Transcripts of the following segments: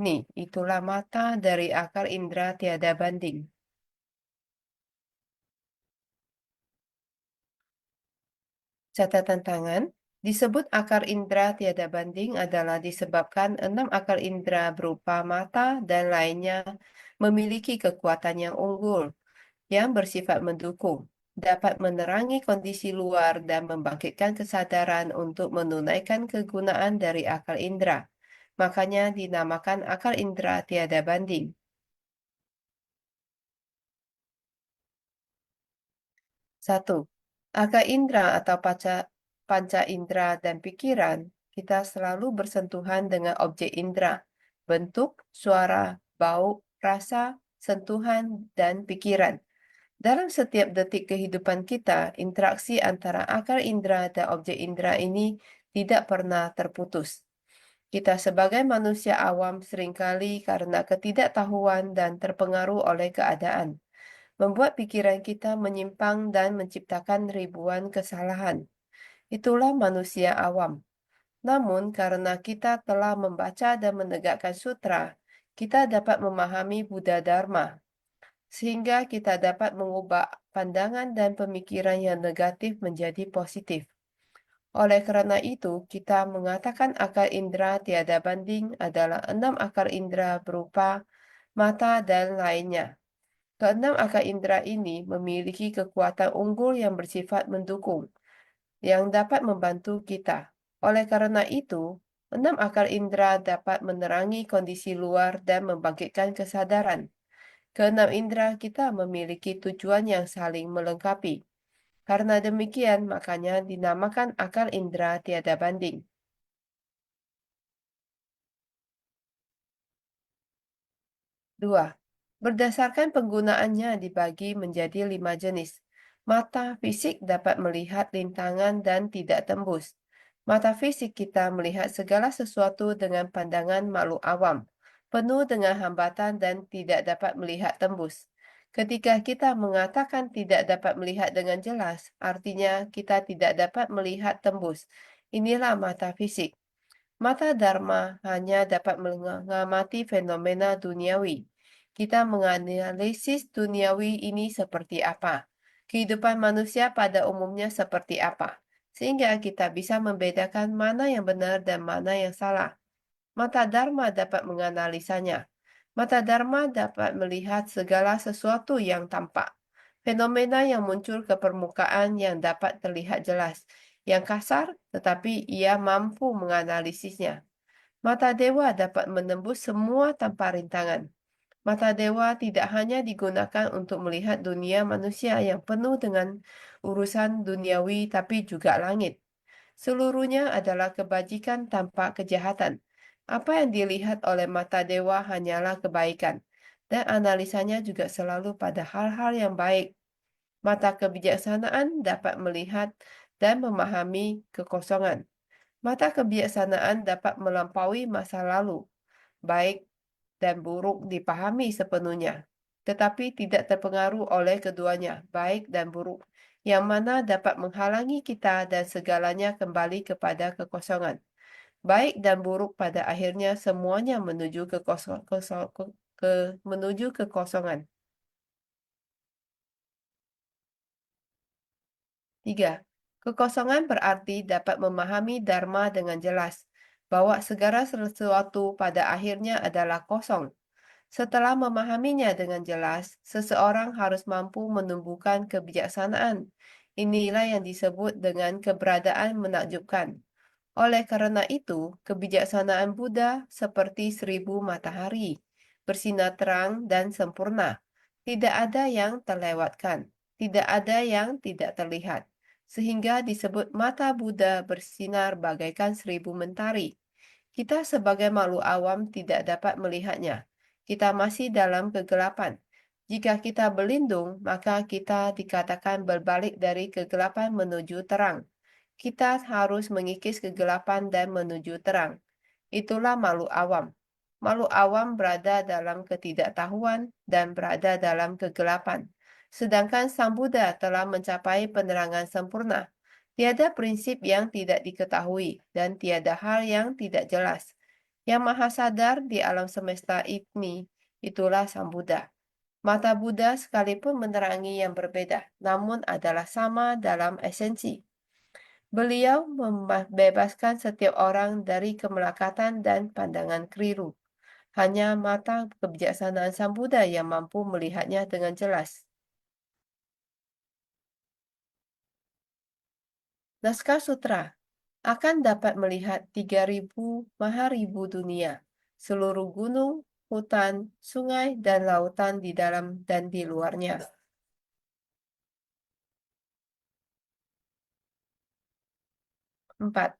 Nih, itulah mata dari akar indera tiada banding. Catatan tangan, disebut akar indera tiada banding adalah disebabkan 6 akar indera berupa mata dan lainnya memiliki kekuatan yang unggul, yang bersifat mendukung, dapat menerangi kondisi luar dan membangkitkan kesadaran untuk menunaikan kegunaan dari akal indera. Makanya dinamakan akal indera tiada banding. 1. Akal indera atau panca indera dan pikiran, kita selalu bersentuhan dengan objek indera, bentuk, suara, bau, rasa, sentuhan, dan pikiran. Dalam setiap detik kehidupan kita, interaksi antara akar indera dan objek indera ini tidak pernah terputus. Kita sebagai manusia awam seringkali karena ketidaktahuan dan terpengaruh oleh keadaan, membuat pikiran kita menyimpang dan menciptakan ribuan kesalahan. Itulah manusia awam. Namun, karena kita telah membaca dan menegakkan sutra, kita dapat memahami Buddha Dharma, sehingga kita dapat mengubah pandangan dan pemikiran yang negatif menjadi positif. Oleh karena itu, kita mengatakan akar indera tiada banding adalah 6 akar indera berupa mata dan lainnya. Keenam akar indera ini memiliki kekuatan unggul yang bersifat mendukung, yang dapat membantu kita. Oleh karena itu, 6 akar indera dapat menerangi kondisi luar dan membangkitkan kesadaran. Keenam indera kita memiliki tujuan yang saling melengkapi. Karena demikian, makanya dinamakan akal indera tiada banding. 2. Berdasarkan penggunaannya dibagi menjadi 5 jenis. Mata fisik dapat melihat rintangan dan tidak tembus. Mata fisik kita melihat segala sesuatu dengan pandangan makhluk awam, penuh dengan hambatan dan tidak dapat melihat tembus. Ketika kita mengatakan tidak dapat melihat dengan jelas, artinya kita tidak dapat melihat tembus. Inilah mata fisik. Mata Dharma hanya dapat mengamati fenomena duniawi. Kita menganalisis duniawi ini seperti apa, kehidupan manusia pada umumnya seperti apa, sehingga kita bisa membedakan mana yang benar dan mana yang salah. Mata Dharma dapat menganalisanya. Mata Dharma dapat melihat segala sesuatu yang tampak. Fenomena yang muncul ke permukaan yang dapat terlihat jelas, yang kasar, tetapi ia mampu menganalisisnya. Mata dewa dapat menembus semua tanpa rintangan. Mata dewa tidak hanya digunakan untuk melihat dunia manusia yang penuh dengan urusan duniawi, tapi juga langit. Seluruhnya adalah kebajikan tanpa kejahatan. Apa yang dilihat oleh mata dewa hanyalah kebaikan, dan analisanya juga selalu pada hal-hal yang baik. Mata kebijaksanaan dapat melihat dan memahami kekosongan. Mata kebijaksanaan dapat melampaui masa lalu, baik dan buruk dipahami sepenuhnya, tetapi tidak terpengaruh oleh keduanya, baik dan buruk, yang mana dapat menghalangi kita dan segalanya kembali kepada kekosongan. Baik dan buruk pada akhirnya semuanya menuju menuju kekosongan. 3. Kekosongan berarti dapat memahami Dharma dengan jelas, bahwa segala sesuatu pada akhirnya adalah kosong. Setelah memahaminya dengan jelas, seseorang harus mampu menumbuhkan kebijaksanaan. Inilah yang disebut dengan keberadaan menakjubkan. Oleh karena itu, kebijaksanaan Buddha seperti 1.000 matahari, bersinar terang dan sempurna. Tidak ada yang terlewatkan, tidak ada yang tidak terlihat, sehingga disebut mata Buddha bersinar bagaikan 1.000 mentari. Kita sebagai makhluk awam tidak dapat melihatnya. Kita masih dalam kegelapan. Jika kita berlindung, maka kita dikatakan berbalik dari kegelapan menuju terang. Kita harus mengikis kegelapan dan menuju terang. Itulah makhluk awam. Makhluk awam berada dalam ketidaktahuan dan berada dalam kegelapan. Sedangkan Sang Buddha telah mencapai penerangan sempurna. Tiada prinsip yang tidak diketahui dan tiada hal yang tidak jelas. Yang Maha Sadar di alam semesta ini, itulah Sang Buddha. Mata Buddha sekalipun menerangi yang berbeda, namun adalah sama dalam esensi. Beliau membebaskan setiap orang dari kemelekatan dan pandangan keliru. Hanya mata kebijaksanaan Sang Buddha yang mampu melihatnya dengan jelas. Naskah Sutra akan dapat melihat 3.000 maharibu dunia, seluruh gunung, hutan, sungai, dan lautan di dalam dan di luarnya. 4.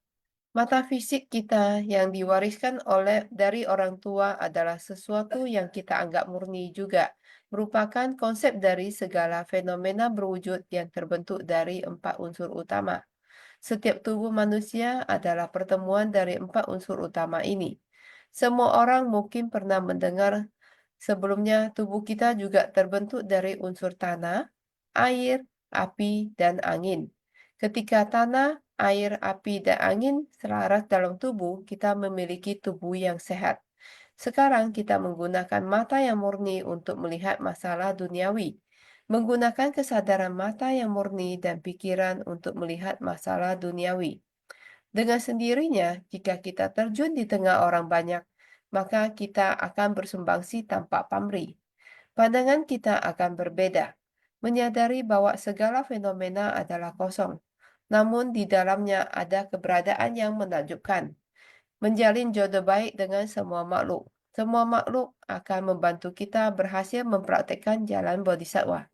Mata fisik kita yang diwariskan dari orang tua adalah sesuatu yang kita anggap murni juga, merupakan konsep dari segala fenomena berwujud yang terbentuk dari 4 unsur utama. Setiap tubuh manusia adalah pertemuan dari 4 unsur utama ini. Semua orang mungkin pernah mendengar sebelumnya tubuh kita juga terbentuk dari unsur tanah, air, api, dan angin. Ketika tanah, air, api, dan angin selaras dalam tubuh, kita memiliki tubuh yang sehat. Sekarang kita menggunakan mata yang murni untuk melihat masalah duniawi, menggunakan kesadaran mata yang murni dan pikiran untuk melihat masalah duniawi. Dengan sendirinya, jika kita terjun di tengah orang banyak, maka kita akan bersumbangsi tanpa pamrih. Pandangan kita akan berbeda, menyadari bahwa segala fenomena adalah kosong, namun di dalamnya ada keberadaan yang menakjubkan. Menjalin jodoh baik dengan semua makhluk. Semua makhluk akan membantu kita berhasil mempraktekkan jalan bodhisattva.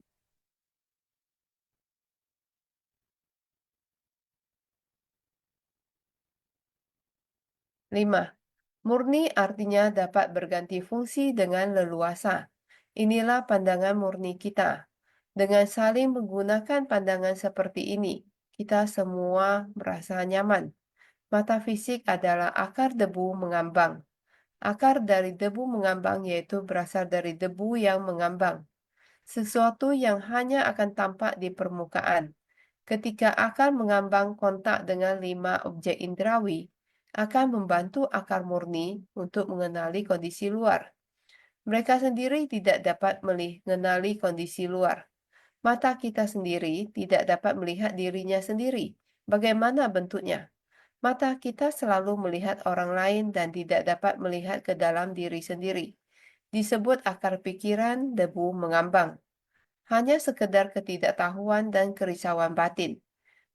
5. Murni artinya dapat berganti fungsi dengan leluasa. Inilah pandangan murni kita. Dengan saling menggunakan pandangan seperti ini, kita semua merasa nyaman. Mata fisik adalah akar debu mengambang. Akar dari debu mengambang yaitu berasal dari debu yang mengambang, sesuatu yang hanya akan tampak di permukaan. Ketika akar mengambang kontak dengan 5 objek indrawi, akan membantu akar murni untuk mengenali kondisi luar. Mereka sendiri tidak dapat mengenali kondisi luar. Mata kita sendiri tidak dapat melihat dirinya sendiri. Bagaimana bentuknya? Mata kita selalu melihat orang lain dan tidak dapat melihat ke dalam diri sendiri. Disebut akar pikiran debu mengambang. Hanya sekedar ketidaktahuan dan kerisauan batin.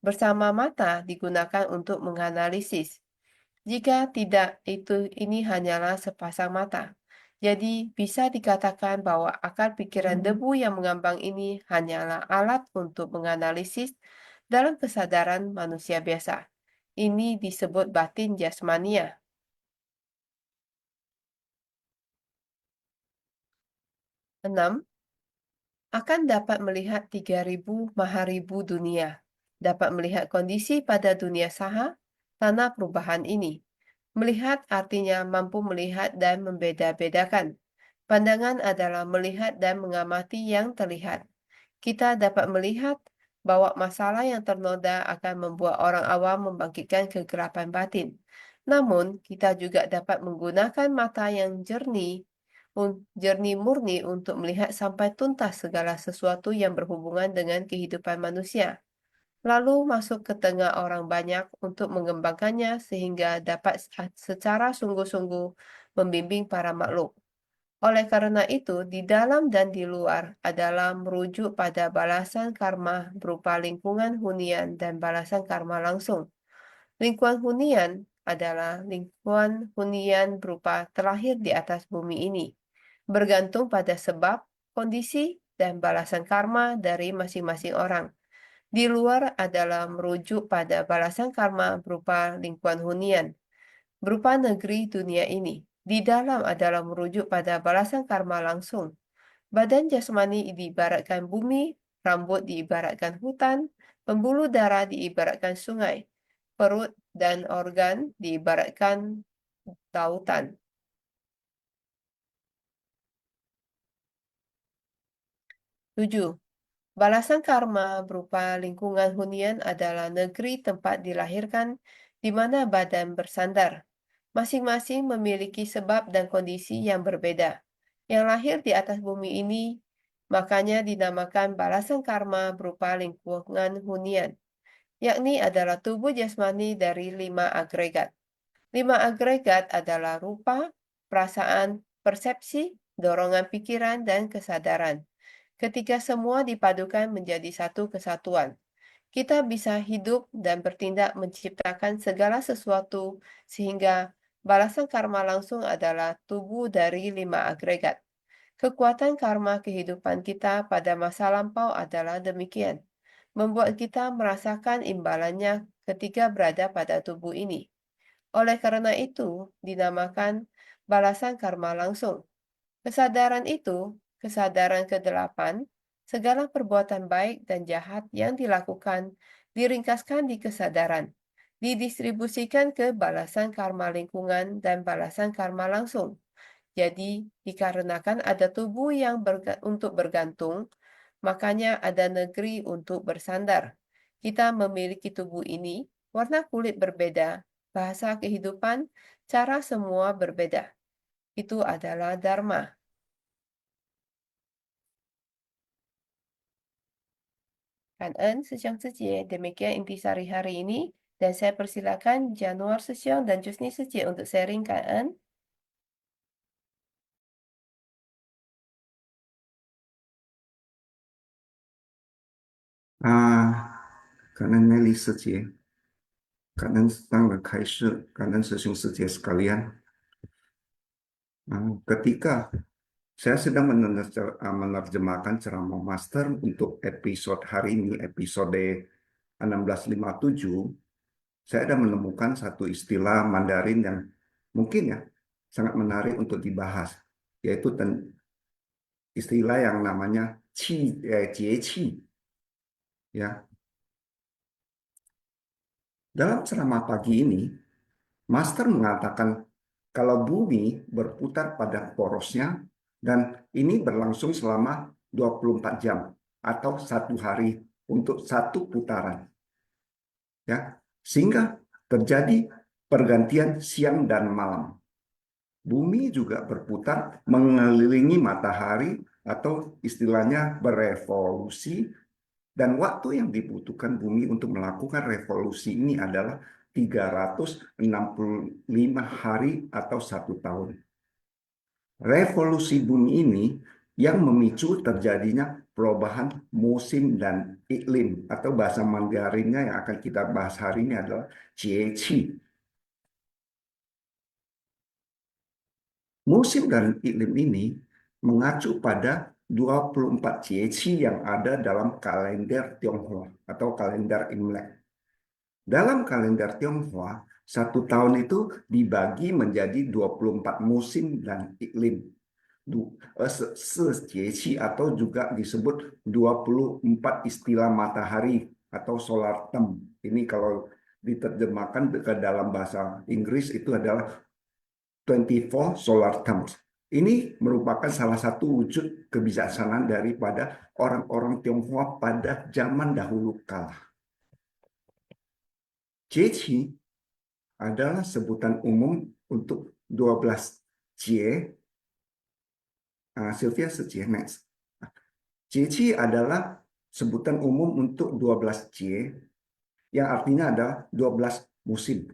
Bersama mata digunakan untuk menganalisis. Jika tidak, ini hanyalah sepasang mata. Jadi, bisa dikatakan bahwa akar pikiran debu yang mengambang ini hanyalah alat untuk menganalisis dalam kesadaran manusia biasa. Ini disebut batin jasmania. 6. Akan dapat melihat 3.000 maharibu dunia. Dapat melihat kondisi pada dunia saha, tanah perubahan ini. Melihat artinya mampu melihat dan membeda-bedakan. Pandangan adalah melihat dan mengamati yang terlihat. Kita dapat melihat bahwa masalah yang ternoda akan membuat orang awam membangkitkan kegelapan batin. Namun, kita juga dapat menggunakan mata yang jernih murni untuk melihat sampai tuntas segala sesuatu yang berhubungan dengan kehidupan manusia, lalu masuk ke tengah orang banyak untuk mengembangkannya sehingga dapat secara sungguh-sungguh membimbing para makhluk. Oleh karena itu, di dalam dan di luar adalah merujuk pada balasan karma berupa lingkungan hunian dan balasan karma langsung. Lingkungan hunian adalah lingkungan hunian berupa terlahir di atas bumi ini, bergantung pada sebab, kondisi, dan balasan karma dari masing-masing orang. Di luar adalah merujuk pada balasan karma berupa lingkungan hunian, berupa negeri dunia ini. Di dalam adalah merujuk pada balasan karma langsung. Badan jasmani diibaratkan bumi, rambut diibaratkan hutan, pembuluh darah diibaratkan sungai, perut dan organ diibaratkan lautan. 7. Balasan karma berupa lingkungan hunian adalah negeri tempat dilahirkan di mana badan bersandar. Masing-masing memiliki sebab dan kondisi yang berbeda. Yang lahir di atas bumi ini, makanya dinamakan balasan karma berupa lingkungan hunian, yakni adalah tubuh jasmani dari 5 agregat. 5 agregat adalah rupa, perasaan, persepsi, dorongan pikiran, dan kesadaran. Ketika semua dipadukan menjadi satu kesatuan, kita bisa hidup dan bertindak menciptakan segala sesuatu sehingga balasan karma langsung adalah tubuh dari 5 agregat. Kekuatan karma kehidupan kita pada masa lampau adalah demikian, membuat kita merasakan imbalannya ketika berada pada tubuh ini. Oleh karena itu, dinamakan balasan karma langsung. Kesadaran itu, kesadaran kedelapan, segala perbuatan baik dan jahat yang dilakukan diringkaskan di kesadaran, didistribusikan ke balasan karma lingkungan dan balasan karma langsung. Jadi, dikarenakan ada tubuh yang untuk bergantung, makanya ada negeri untuk bersandar. Kita memiliki tubuh ini, warna kulit berbeda, bahasa kehidupan, cara semua berbeda. Itu adalah Dharma. Kangen, Sesiong Sejie, demikian intisari hari ini, dan saya persilakan Januar Sesiong dan Jusni Sejie untuk sharing Kangen.感恩 Nelly 师姐，感恩当的开示，感恩师兄师姐sekalian. Ketika saya sedang menerjemahkan ceramah master untuk episode hari ini, episode 1657, saya ada menemukan satu istilah Mandarin yang mungkin ya sangat menarik untuk dibahas, yaitu istilah yang namanya jie qi. Ya, dalam ceramah pagi ini, Master mengatakan kalau bumi berputar pada porosnya dan ini berlangsung selama 24 jam atau 1 hari untuk satu putaran. Ya, sehingga terjadi pergantian siang dan malam. Bumi juga berputar mengelilingi matahari atau istilahnya berevolusi, dan waktu yang dibutuhkan bumi untuk melakukan revolusi ini adalah 365 hari atau 1 tahun. Revolusi bumi ini yang memicu terjadinya perubahan musim dan iklim, atau bahasa Mandarinnya yang akan kita bahas hari ini adalah jie qi. Musim dan iklim ini mengacu pada 24 jie qi yang ada dalam kalender Tionghoa atau kalender Imlek. Dalam kalender Tionghoa, 1 tahun itu dibagi menjadi 24 musim dan iklim. Sejeci atau juga disebut 24 istilah matahari atau solar term. Ini kalau diterjemahkan ke dalam bahasa Inggris itu adalah 24 solar terms. Ini merupakan salah satu wujud kebijaksanaan daripada orang-orang Tionghoa pada zaman dahulu kala. Jeci adalah sebutan umum untuk 12 jie. Sylvia Sejie next. Jeci adalah sebutan umum untuk 12 jie yang artinya adalah 12 musim,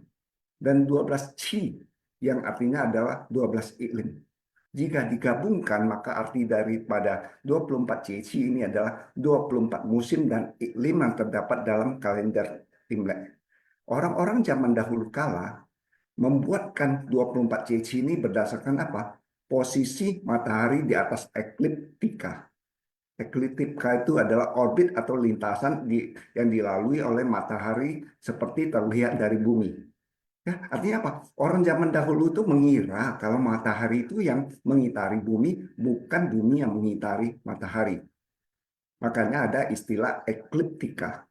dan 12 qi yang artinya adalah 12 iklim. Jika digabungkan, maka arti daripada 24 jeci ini adalah 24 musim dan iklim yang terdapat dalam kalender Imlek. Orang-orang zaman dahulu kala membuatkan 24 JC ini berdasarkan apa? Posisi matahari di atas ekliptika. Ekliptika itu adalah orbit atau lintasan yang dilalui oleh matahari seperti terlihat dari bumi. Ya, artinya apa? Orang zaman dahulu itu mengira kalau matahari itu yang mengitari bumi, bukan bumi yang mengitari matahari. Makanya ada istilah ekliptika,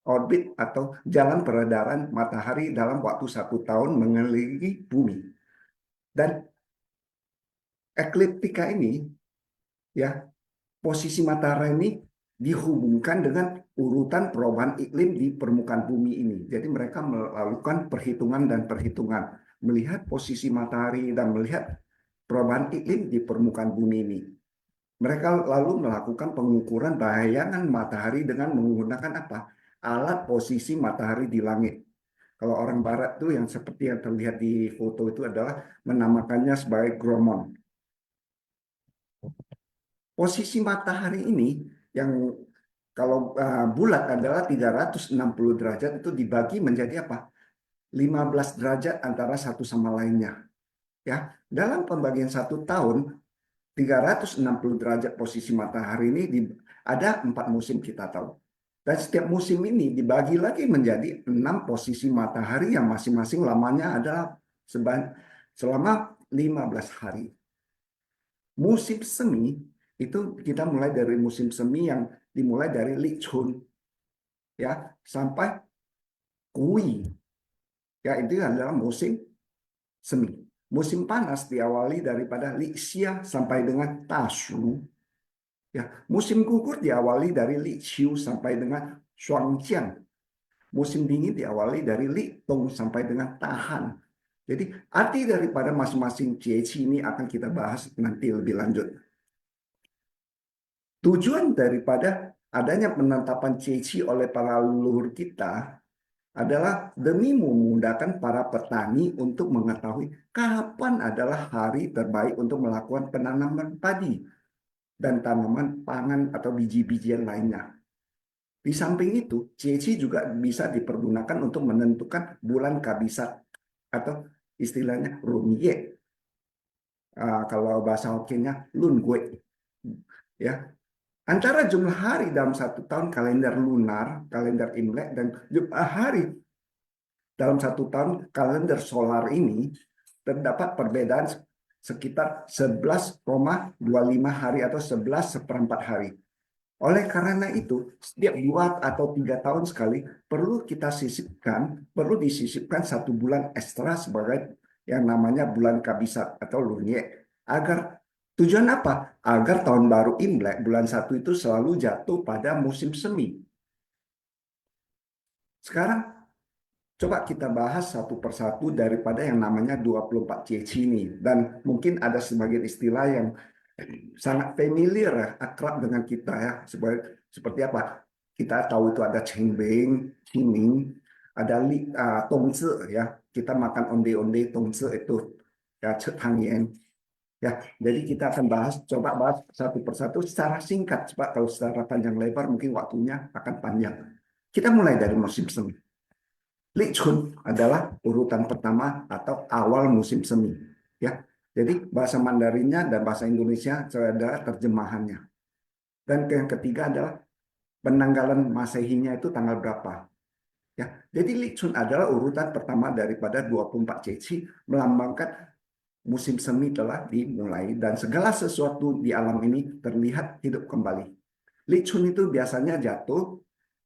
orbit atau jalan peredaran matahari dalam waktu 1 tahun mengelilingi bumi. Dan ekliptika ini, ya, posisi matahari ini dihubungkan dengan urutan perubahan iklim di permukaan bumi ini. Jadi mereka melakukan perhitungan dan perhitungan melihat posisi matahari dan melihat perubahan iklim di permukaan bumi ini. Mereka lalu melakukan pengukuran bayangan matahari dengan menggunakan apa? Alat posisi matahari di langit. Kalau orang barat tuh yang seperti yang terlihat di foto itu adalah menamakannya sebagai gromon. Posisi matahari ini yang kalau bulat adalah 360 derajat itu dibagi menjadi apa? 15 derajat antara satu sama lainnya. Ya, dalam pembagian 1 tahun 360 derajat posisi matahari ini ada 4 musim kita tahu. Dan setiap musim ini dibagi lagi menjadi 6 posisi matahari yang masing-masing lamanya adalah selama 15 hari. Musim semi itu kita mulai dari musim semi yang dimulai dari Li Chun ya sampai Kui. Ya, itu adalah musim semi. Musim panas diawali daripada Li Xia sampai dengan Ta Shu. Ya, musim gugur diawali dari Li Qiu sampai dengan Shuangjiang. Musim dingin diawali dari Li Tong sampai dengan Tahan. Jadi arti daripada masing-masing Jie-Qi ini akan kita bahas nanti lebih lanjut. Tujuan daripada adanya penetapan Jie-Qi oleh para leluhur kita adalah demi memudahkan para petani untuk mengetahui kapan adalah hari terbaik untuk melakukan penanaman padi dan tanaman pangan atau biji-bijian lainnya. Di samping itu, Jie-Qi juga bisa dipergunakan untuk menentukan bulan kabisat atau istilahnya Runye. Kalau bahasa Hokkiennya Lun Gue. Ya, antara jumlah hari dalam 1 tahun kalender lunar, kalender Imlek, dan jumlah hari dalam 1 tahun kalender solar ini terdapat perbedaan sekitar 11,25 hari atau 11 seperempat hari. Oleh karena itu, setiap 2 atau 3 tahun sekali perlu disisipkan 1 bulan ekstra sebagai yang namanya bulan kabisat atau lunye. Agar tujuan apa? Agar tahun baru Imlek bulan 1 itu selalu jatuh pada musim semi. Sekarang coba kita bahas satu persatu daripada yang namanya 24 Jie ini. Dan mungkin ada sebagian istilah yang sangat familiar, ya, akrab dengan kita ya. Seperti apa? Kita tahu itu ada cengbeng, qiming, ada tongzi ya. Kita makan onde-onde tongzi itu ya cetangyen. Ya, jadi kita akan coba bahas satu persatu secara singkat. Sebab kalau secara panjang lebar mungkin waktunya akan panjang. Kita mulai dari musim semi. Li Chun adalah urutan pertama atau awal musim semi. Ya, jadi bahasa Mandarinnya dan bahasa Indonesia adalah terjemahannya. Dan yang ketiga adalah penanggalan Masehinya itu tanggal berapa. Ya, jadi Li Chun adalah urutan pertama daripada 24 Ceci melambangkan musim semi telah dimulai dan segala sesuatu di alam ini terlihat hidup kembali. Li Chun itu biasanya jatuh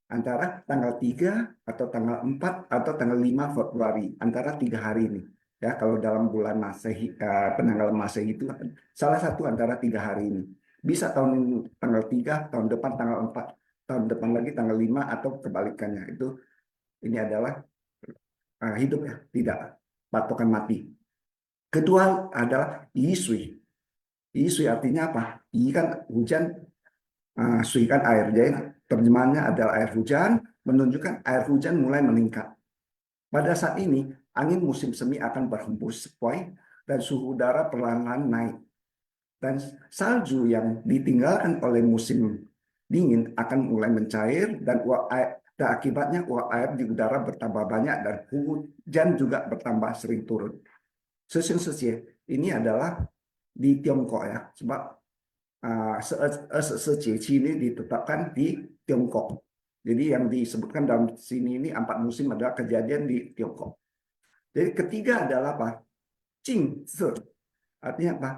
antara tanggal 3 atau tanggal 4 atau tanggal 5 Februari, antara 3 hari ini. Ya, kalau dalam bulan Masehi, penanggalan Masehi itu salah satu antara 3 hari ini. Bisa tanggal 3, tahun depan tanggal 4, tahun depan lagi tanggal 5 atau kebalikannya. Ini adalah hidup ya, tidak patokan mati. Kedua adalah Yisui. Yisui artinya apa? Yi kan hujan, Sui kan air. Jadi terjemahannya adalah air hujan, menunjukkan air hujan mulai meningkat. Pada saat ini, angin musim semi akan berhembus sepoi dan suhu udara perlahan-lahan naik. Dan salju yang ditinggalkan oleh musim dingin akan mulai mencair dan akibatnya uap air di udara bertambah banyak dan hujan juga bertambah sering turun. Sesiun ini adalah di Tiongkok ya, sebab Jie ini ditetapkan di Tiongkok. Jadi yang disebutkan dalam sini ini 4 musim adalah kejadian di Tiongkok. Jadi ketiga adalah apa? Jingzi. Artinya apa?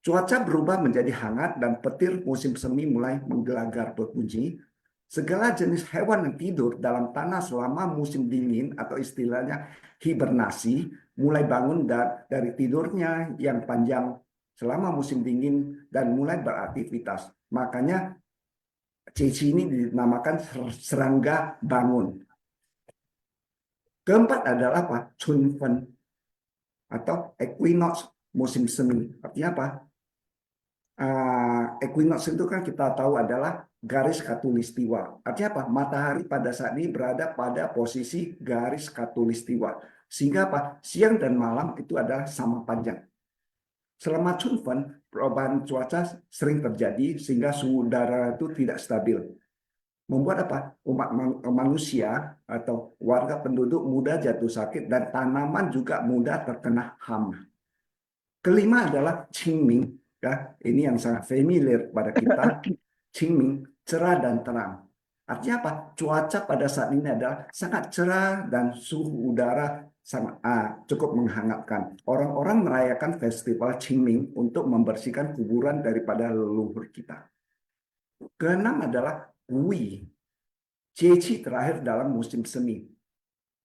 Cuaca berubah menjadi hangat dan petir musim semi mulai menggelagar berbunyi. Segala jenis hewan yang tidur dalam tanah selama musim dingin atau istilahnya hibernasi mulai bangun dari tidurnya yang panjang selama musim dingin dan mulai beraktivitas. Makanya Ceci ini dinamakan serangga bangun. Keempat adalah apa? Chunfen. atau equinox, musim semi. Artinya apa? Equinox itu kan kita tahu adalah garis khatulistiwa. Artinya apa? Matahari pada saat ini berada pada posisi garis khatulistiwa. Sehingga apa? Siang dan malam itu adalah sama panjang. Selama Chunfen, perubahan cuaca sering terjadi sehingga suhu udara itu tidak stabil. Membuat apa? Umat manusia atau warga penduduk mudah jatuh sakit dan tanaman juga mudah terkena hama. Kelima adalah Qingming, ya. Ini yang sangat familiar pada kita. Qingming, cerah dan terang. Artinya apa? Cuaca pada saat ini adalah sangat cerah dan suhu udara sangat cukup menghangatkan. Orang-orang merayakan festival Qingming untuk membersihkan kuburan daripada leluhur kita. Keenam adalah Hui, Cici terakhir dalam musim semi.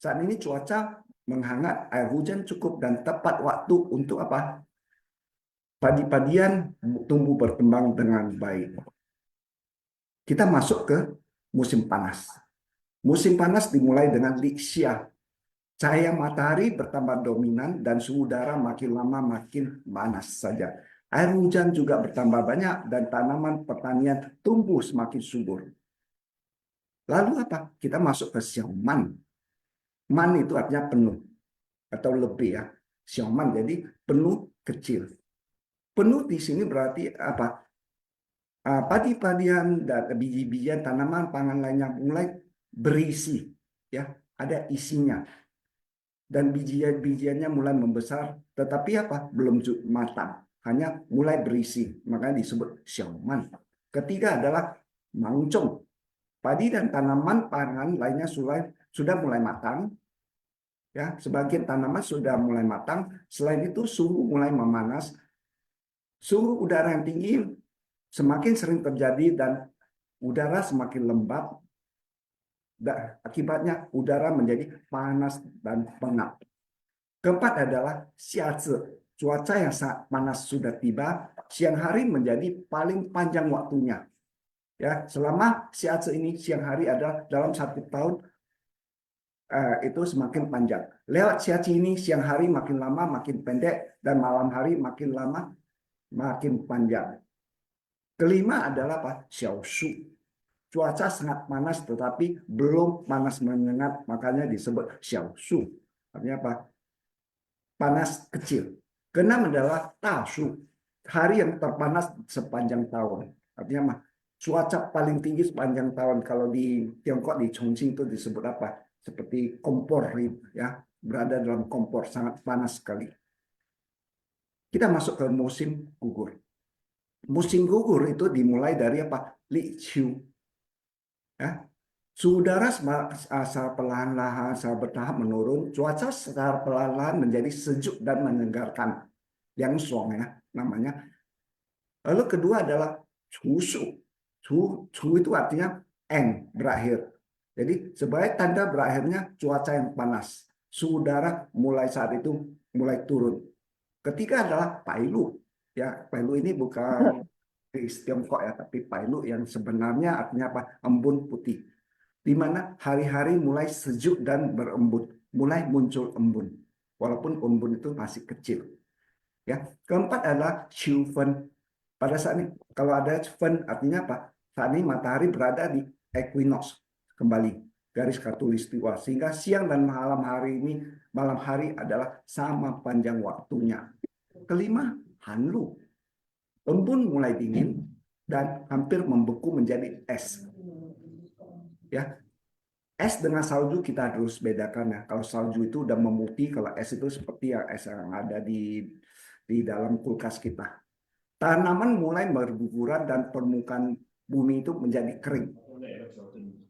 Saat ini cuaca menghangat, air hujan cukup dan tepat waktu untuk apa? Padi-padian tumbuh berkembang dengan baik. Kita masuk ke musim panas. Musim panas dimulai dengan Lixia. Cahaya matahari bertambah dominan dan suhu udara makin lama makin panas saja. Air hujan juga bertambah banyak dan tanaman pertanian tumbuh semakin subur. Lalu apa? Kita masuk ke Xiaoman. Man itu artinya penuh atau lebih ya. Xiaoman jadi penuh kecil. Penuh di sini berarti apa? Padi-padian dan biji-bijian tanaman pangan lainnya mulai berisi, ya, ada isinya. Dan biji-bijiannya mulai membesar, tetapi apa? Belum matang, hanya mulai berisi, makanya disebut xiaoman. Ketiga adalah mangcong. Padi dan tanaman pangan lainnya sudah mulai matang, ya, sebagian tanaman sudah mulai matang. Selain itu suhu mulai memanas. Suhu udara yang tinggi semakin sering terjadi dan udara semakin lembab. Dan akibatnya udara menjadi panas dan pengap. Keempat adalah siatse. Cuaca yang sangat panas sudah tiba, siang hari menjadi paling panjang waktunya. Ya, selama siatse ini siang hari adalah dalam 1 tahun itu semakin panjang. Lewat siatse ini siang hari makin lama makin pendek dan malam hari makin lama makin panjang. Kelima adalah apa? Xiaoshu. Cuaca sangat panas tetapi belum panas menyengat, makanya disebut xiaoshu. Artinya apa? Panas kecil. Keenam adalah tashu. Hari yang terpanas sepanjang tahun. Artinya apa? Cuaca paling tinggi sepanjang tahun. Kalau di Tiongkok di Chongqing itu disebut apa? Seperti kompor, ya, berada dalam kompor, sangat panas sekali. Kita masuk ke musim gugur. Musim gugur itu dimulai dari apa? Li Qiu. Ya. Suhu udara secara perlahan-lahan, secara bertahap menurun. Cuaca secara perlahan-lahan menjadi sejuk dan menyegarkan. Yang song ya namanya. Lalu kedua adalah Chushu. Chu itu artinya end, berakhir. Jadi sebagai tanda berakhirnya cuaca yang panas. Suhu udara mulai saat itu mulai turun. Ketiga adalah Pailu. Ya, Pailu ini bukan di Tiongkok ya, tapi Pailu yang sebenarnya artinya apa? Embun putih. Di mana hari-hari mulai sejuk dan berembun, mulai muncul embun. Walaupun embun itu masih kecil. Ya, keempat adalah Qiufen. Pada saat ini, kalau ada Qiufen artinya apa? Saat ini matahari berada di equinox kembali, garis khatulistiwa, sehingga siang dan malam hari adalah sama panjang waktunya. Kelima, Hanlu. Embun mulai dingin dan hampir membeku menjadi es. Ya, es dengan salju kita harus bedakan ya. Kalau salju itu udah memutih, kalau es itu seperti yang es yang ada di dalam kulkas kita. Tanaman mulai berguguran dan permukaan bumi itu menjadi kering.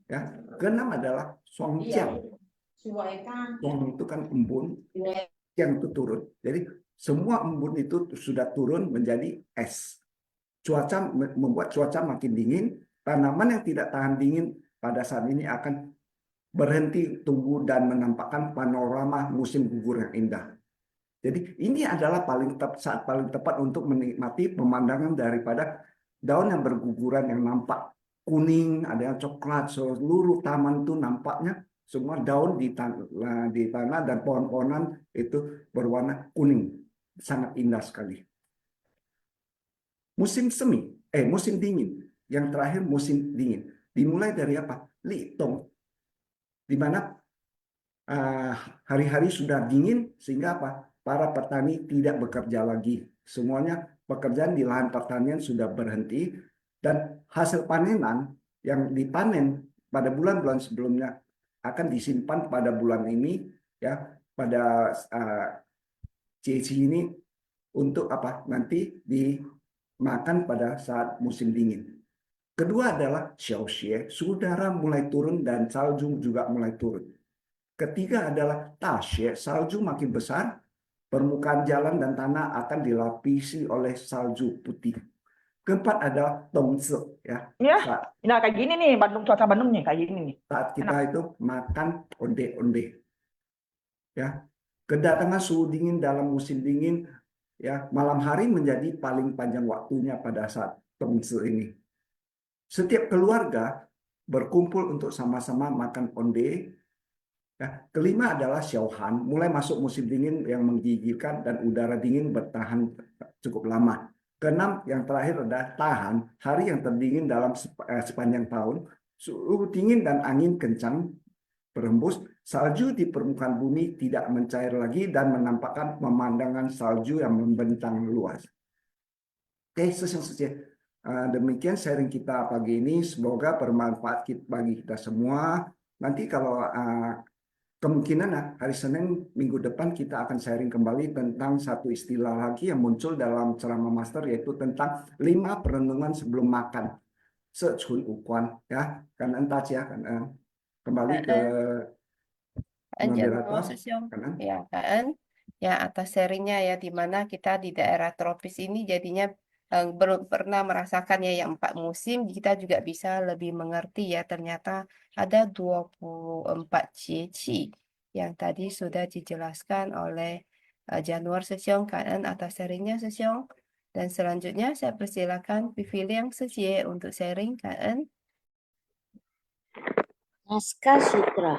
Ya, keenam adalah Songjiang. Song itu kan embun, yang itu turun. Jadi semua embun itu sudah turun menjadi es. Cuaca membuat cuaca makin dingin. Tanaman yang tidak tahan dingin pada saat ini akan berhenti tumbuh dan menampakkan panorama musim gugur yang indah. Jadi ini adalah saat paling tepat untuk menikmati pemandangan daripada daun yang berguguran yang nampak kuning, ada yang coklat, seluruh taman itu nampaknya Semua daun di tanah dan pohon-pohonan itu berwarna kuning. Sangat indah sekali. Musim dingin. Yang terakhir musim dingin. Dimulai dari apa? Litong. Di mana hari-hari sudah dingin sehingga apa? Para petani tidak bekerja lagi. Semuanya pekerjaan di lahan pertanian sudah berhenti dan hasil panenan yang dipanen pada bulan-bulan sebelumnya akan disimpan pada bulan ini ya pada CC ini untuk apa? Nanti dimakan pada saat musim dingin. Kedua adalah Xiaoxie, suhu udara mulai turun dan salju juga mulai turun. Ketiga adalah Taxie, salju makin besar, permukaan jalan dan tanah akan dilapisi oleh salju putih. Keempat adalah Dongzi, ya. Ya, Saat, nah kayak gini nih Bandung, cuaca Bandung nih kayak gini nih. saat kita Enak. itu makan onde-onde, ya. Kedatangan suhu dingin dalam musim dingin, ya, malam hari menjadi paling panjang waktunya pada saat Dongzi ini. Setiap keluarga berkumpul untuk sama-sama makan onde. Ya, kelima adalah Xiaohan, mulai masuk musim dingin yang menggigilkan dan udara dingin bertahan cukup lama. Keenam, yang terakhir adalah Tahan, hari yang terdingin dalam sepanjang tahun. Suhu dingin dan angin kencang berembus, salju di permukaan bumi tidak mencair lagi dan menampakkan pemandangan salju yang membentang luas. Oke, selesai. Demikian sharing kita pagi ini. Semoga bermanfaat bagi kita semua. Nanti kalau kemungkinan hari Senin minggu depan kita akan sharing kembali tentang satu istilah lagi yang muncul dalam ceramah master, yaitu tentang 5 perenungan sebelum makan. Secun ukuan ya, kan entas ya, kan kembali ke Janur moderator, Sesiong, kan. ya kan? Ya atas sharingnya ya, di mana kita di daerah tropis ini jadinya belum pernah merasakannya yang 4 musim, kita juga bisa lebih mengerti ya. Ternyata ada 24 cici yang tadi sudah dijelaskan oleh Januar Sesiong kan atas sharingnya Sesiong. Dan selanjutnya saya persilakan Piviliang Sesie untuk sharing kan. Naskah Sutra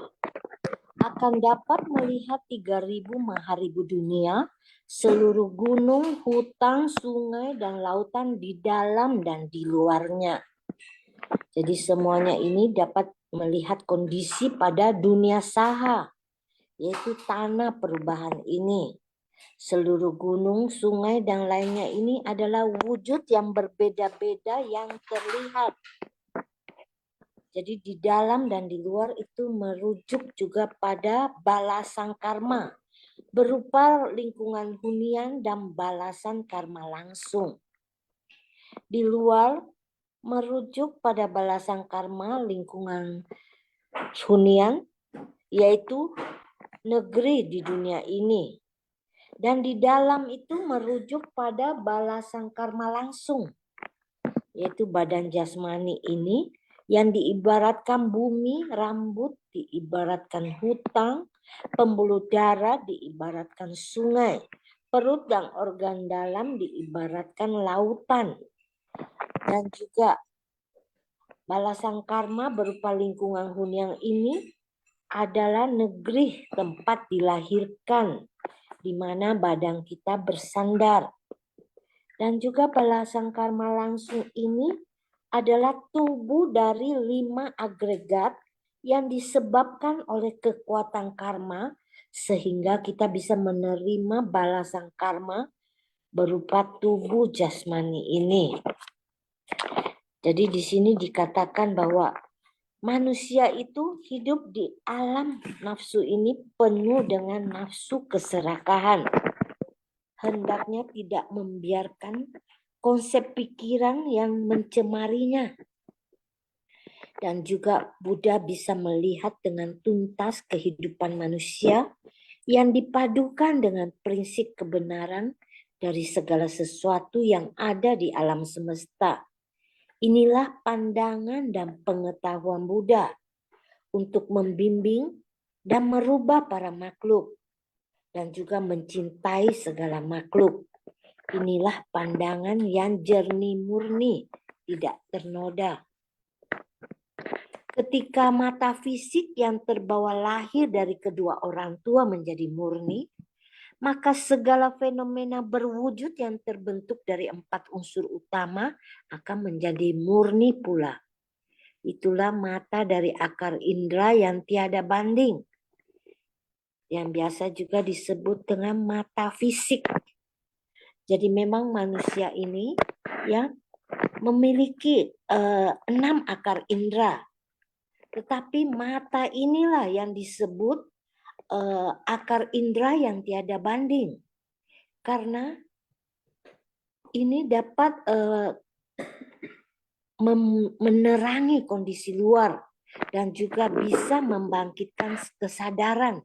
akan dapat melihat 3.000 maharibu dunia, seluruh gunung, hutan, sungai, dan lautan di dalam dan di luarnya. Jadi semuanya ini dapat melihat kondisi pada dunia saha, yaitu tanah perubahan ini. Seluruh gunung, sungai, dan lainnya ini adalah wujud yang berbeda-beda yang terlihat. Jadi di dalam dan di luar itu merujuk juga pada balasan karma, berupa lingkungan hunian dan balasan karma langsung. Di luar merujuk pada balasan karma lingkungan hunian, yaitu negeri di dunia ini. Dan di dalam itu merujuk pada balasan karma langsung, yaitu badan jasmani ini, yang diibaratkan bumi, rambut diibaratkan hutang, pembuluh darah diibaratkan sungai, perut dan organ dalam diibaratkan lautan. Dan juga balasan karma berupa lingkungan hunian ini adalah negeri tempat dilahirkan, di mana badan kita bersandar. Dan juga balasan karma langsung ini adalah tubuh dari 5 agregat yang disebabkan oleh kekuatan karma, sehingga kita bisa menerima balasan karma berupa tubuh jasmani ini. Jadi di sini dikatakan bahwa manusia itu hidup di alam nafsu ini penuh dengan nafsu keserakahan. Hendaknya tidak membiarkan konsep pikiran yang mencemarinya. Dan juga Buddha bisa melihat dengan tuntas kehidupan manusia yang dipadukan dengan prinsip kebenaran dari segala sesuatu yang ada di alam semesta. Inilah pandangan dan pengetahuan Buddha untuk membimbing dan merubah para makhluk dan juga mencintai segala makhluk. Inilah pandangan yang jernih murni, tidak ternoda. Ketika mata fisik yang terbawa lahir dari kedua orang tua menjadi murni, maka segala fenomena berwujud yang terbentuk dari 4 unsur utama akan menjadi murni pula. Itulah mata dari akar indera yang tiada banding, yang biasa juga disebut dengan mata fisik. Jadi memang manusia ini ya memiliki 6 akar indera. Tetapi mata inilah yang disebut akar indera yang tiada banding. Karena ini dapat menerangi kondisi luar dan juga bisa membangkitkan kesadaran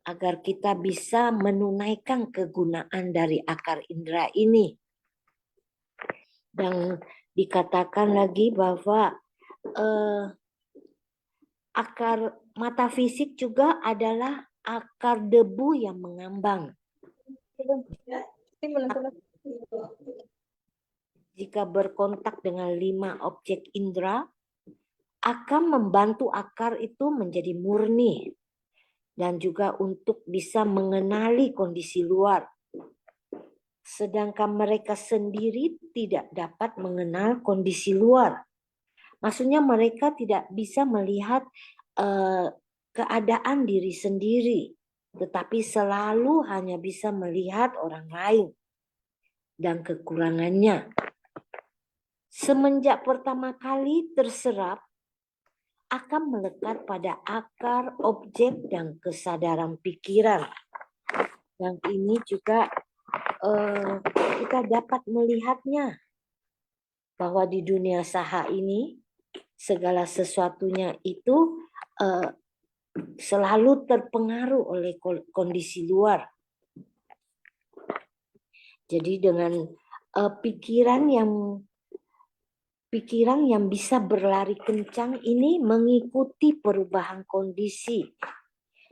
agar kita bisa menunaikan kegunaan dari akar indera ini. Dan dikatakan lagi bahwa akar mata fisik juga adalah akar debu yang mengambang. Jika berkontak dengan 5 objek indera, akan membantu akar itu menjadi murni dan juga untuk bisa mengenali kondisi luar. Sedangkan mereka sendiri tidak dapat mengenal kondisi luar. Maksudnya mereka tidak bisa melihat keadaan diri sendiri, tetapi selalu hanya bisa melihat orang lain dan kekurangannya. Semenjak pertama kali terserap, akan melekat pada akar, objek, dan kesadaran pikiran. Dan ini juga kita dapat melihatnya bahwa di dunia saha ini segala sesuatunya itu selalu terpengaruh oleh kondisi luar. Jadi dengan pikiran yang bisa berlari kencang ini mengikuti perubahan kondisi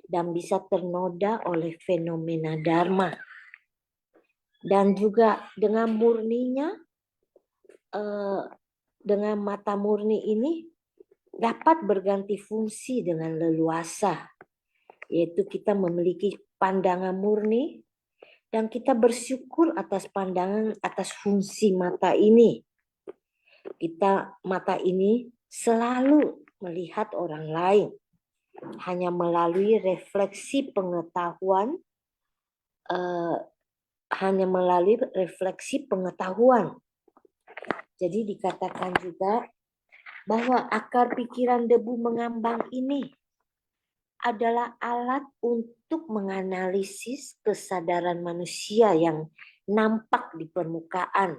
dan bisa ternoda oleh fenomena dharma. Dan juga dengan murninya, dengan mata murni ini dapat berganti fungsi dengan leluasa, yaitu kita memiliki pandangan murni dan kita bersyukur atas pandangan, atas fungsi mata ini. Mata ini selalu melihat orang lain hanya melalui refleksi pengetahuan, Jadi dikatakan juga bahwa akar pikiran debu mengambang ini adalah alat untuk menganalisis kesadaran manusia yang nampak di permukaan.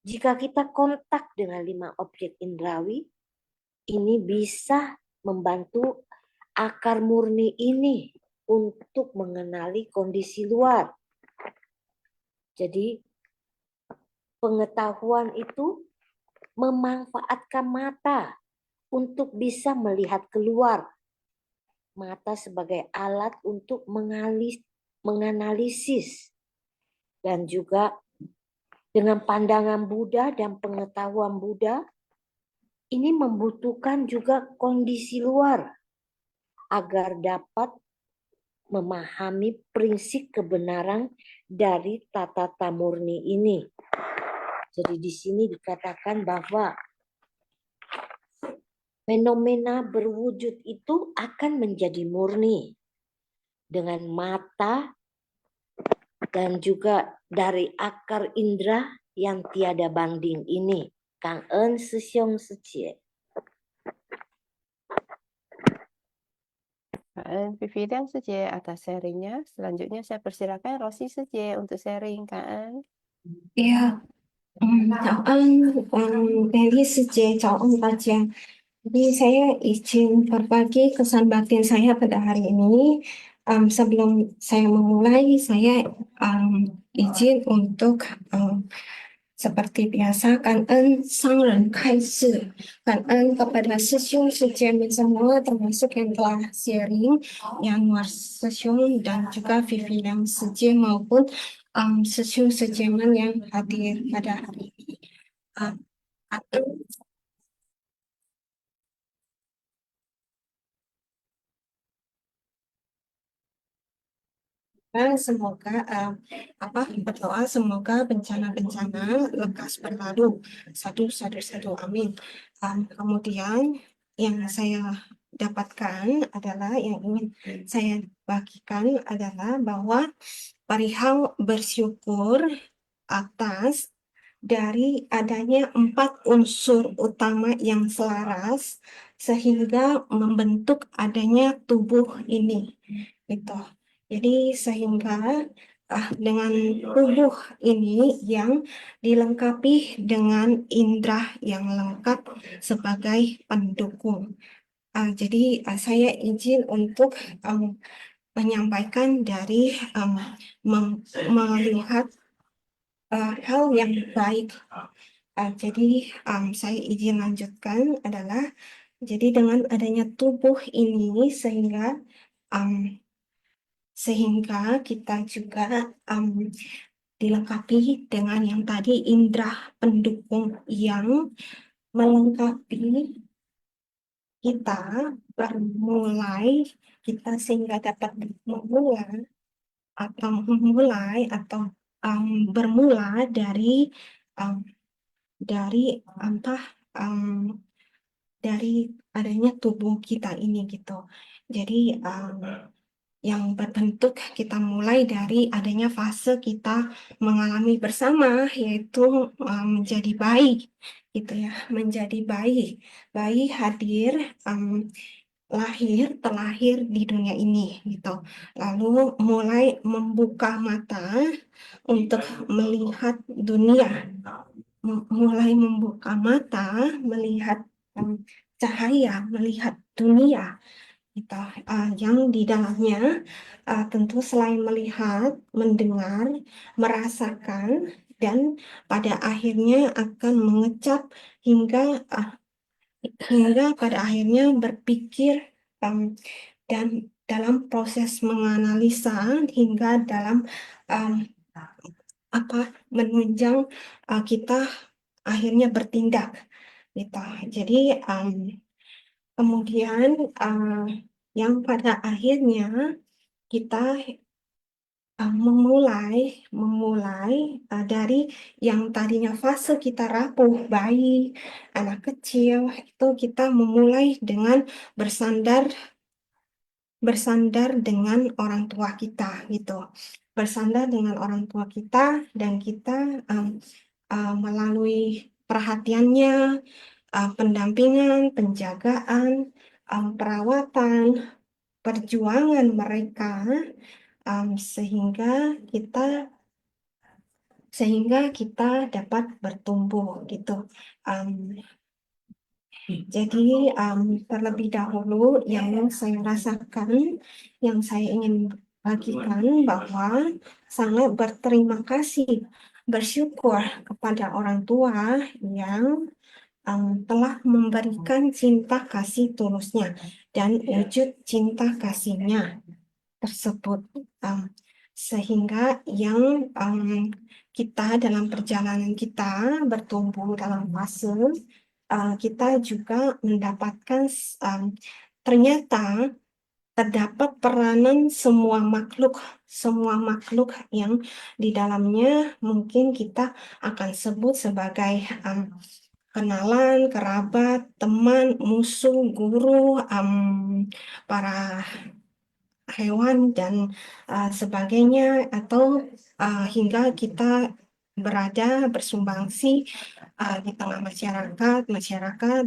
Jika kita kontak dengan 5 objek indrawi, ini bisa membantu akar murni ini untuk mengenali kondisi luar. Jadi pengetahuan itu memanfaatkan mata untuk bisa melihat keluar. Mata sebagai alat untuk menganalisis. Dan juga dengan pandangan Buddha dan pengetahuan Buddha, ini membutuhkan juga kondisi luar agar dapat memahami prinsip kebenaran dari tata murni ini. Jadi di sini dikatakan bahwa fenomena berwujud itu akan menjadi murni dengan mata dan juga dari akar indera yang tiada banding ini. Kang En Sesiong Secie. Kak En Vividen Seje atas sharingnya. Selanjutnya saya persilakan Rosi Seje untuk sharing, Kak En. Iya, 早安，Eli Sejak, 早安大家。Jadi saya izin berbagi kesan batin saya pada hari ini. Sebelum saya memulai, saya izin untuk seperti biasa, 感恩商人开示，感恩kepada Sesiong Sejaman semua, termasuk yang telah sharing, yang Luar Sesiong dan juga Vivian Seje maupun Sesiong Sejaman yang hadir pada hari ini. semoga berdoa semoga bencana-bencana lekas berlalu. Satu, amin. Kemudian yang saya dapatkan adalah yang ingin saya bagikan adalah bahwa perihal bersyukur atas dari adanya 4 unsur utama yang selaras sehingga membentuk adanya tubuh ini gitu. Jadi sehingga dengan tubuh ini yang dilengkapi dengan indera yang lengkap sebagai pendukung. Jadi saya izin untuk menyampaikan dari melihat hal yang baik. Jadi saya izin lanjutkan adalah jadi dengan adanya tubuh ini sehingga kita juga dilengkapi dengan yang tadi indera pendukung yang melengkapi kita sehingga dapat bermula dari dari adanya tubuh kita ini gitu. Jadi yang berbentuk kita mulai dari adanya fase kita mengalami bersama, yaitu menjadi bayi gitu ya, menjadi bayi. Bayi hadir terlahir di dunia ini gitu. Lalu mulai membuka mata untuk melihat dunia, mulai membuka mata melihat cahaya, melihat dunia gitu. Yang di dalamnya tentu selain melihat, mendengar, merasakan, dan pada akhirnya akan mengecap hingga pada akhirnya berpikir dan dalam proses menganalisa hingga dalam menunjang kita akhirnya bertindak gitu. Jadi kemudian yang pada akhirnya kita memulai dari yang tadinya fase kita rapuh, bayi, anak kecil, itu kita memulai dengan bersandar dengan orang tua kita gitu. Bersandar dengan orang tua kita dan kita melalui perhatiannya, pendampingan, penjagaan, perawatan, perjuangan mereka sehingga kita dapat bertumbuh gitu. Jadi terlebih dahulu yang saya rasakan, yang saya ingin bagikan bahwa sangat berterima kasih, bersyukur kepada orang tua yang telah memberikan cinta kasih tulusnya dan wujud cinta kasihnya tersebut, sehingga yang kita dalam perjalanan kita bertumbuh dalam fase kita juga mendapatkan ternyata terdapat peranan semua makhluk yang di dalamnya mungkin kita akan sebut sebagai kenalan, kerabat, teman, musuh, guru, para hewan dan sebagainya, atau hingga kita berada bersumbangsih di tengah masyarakat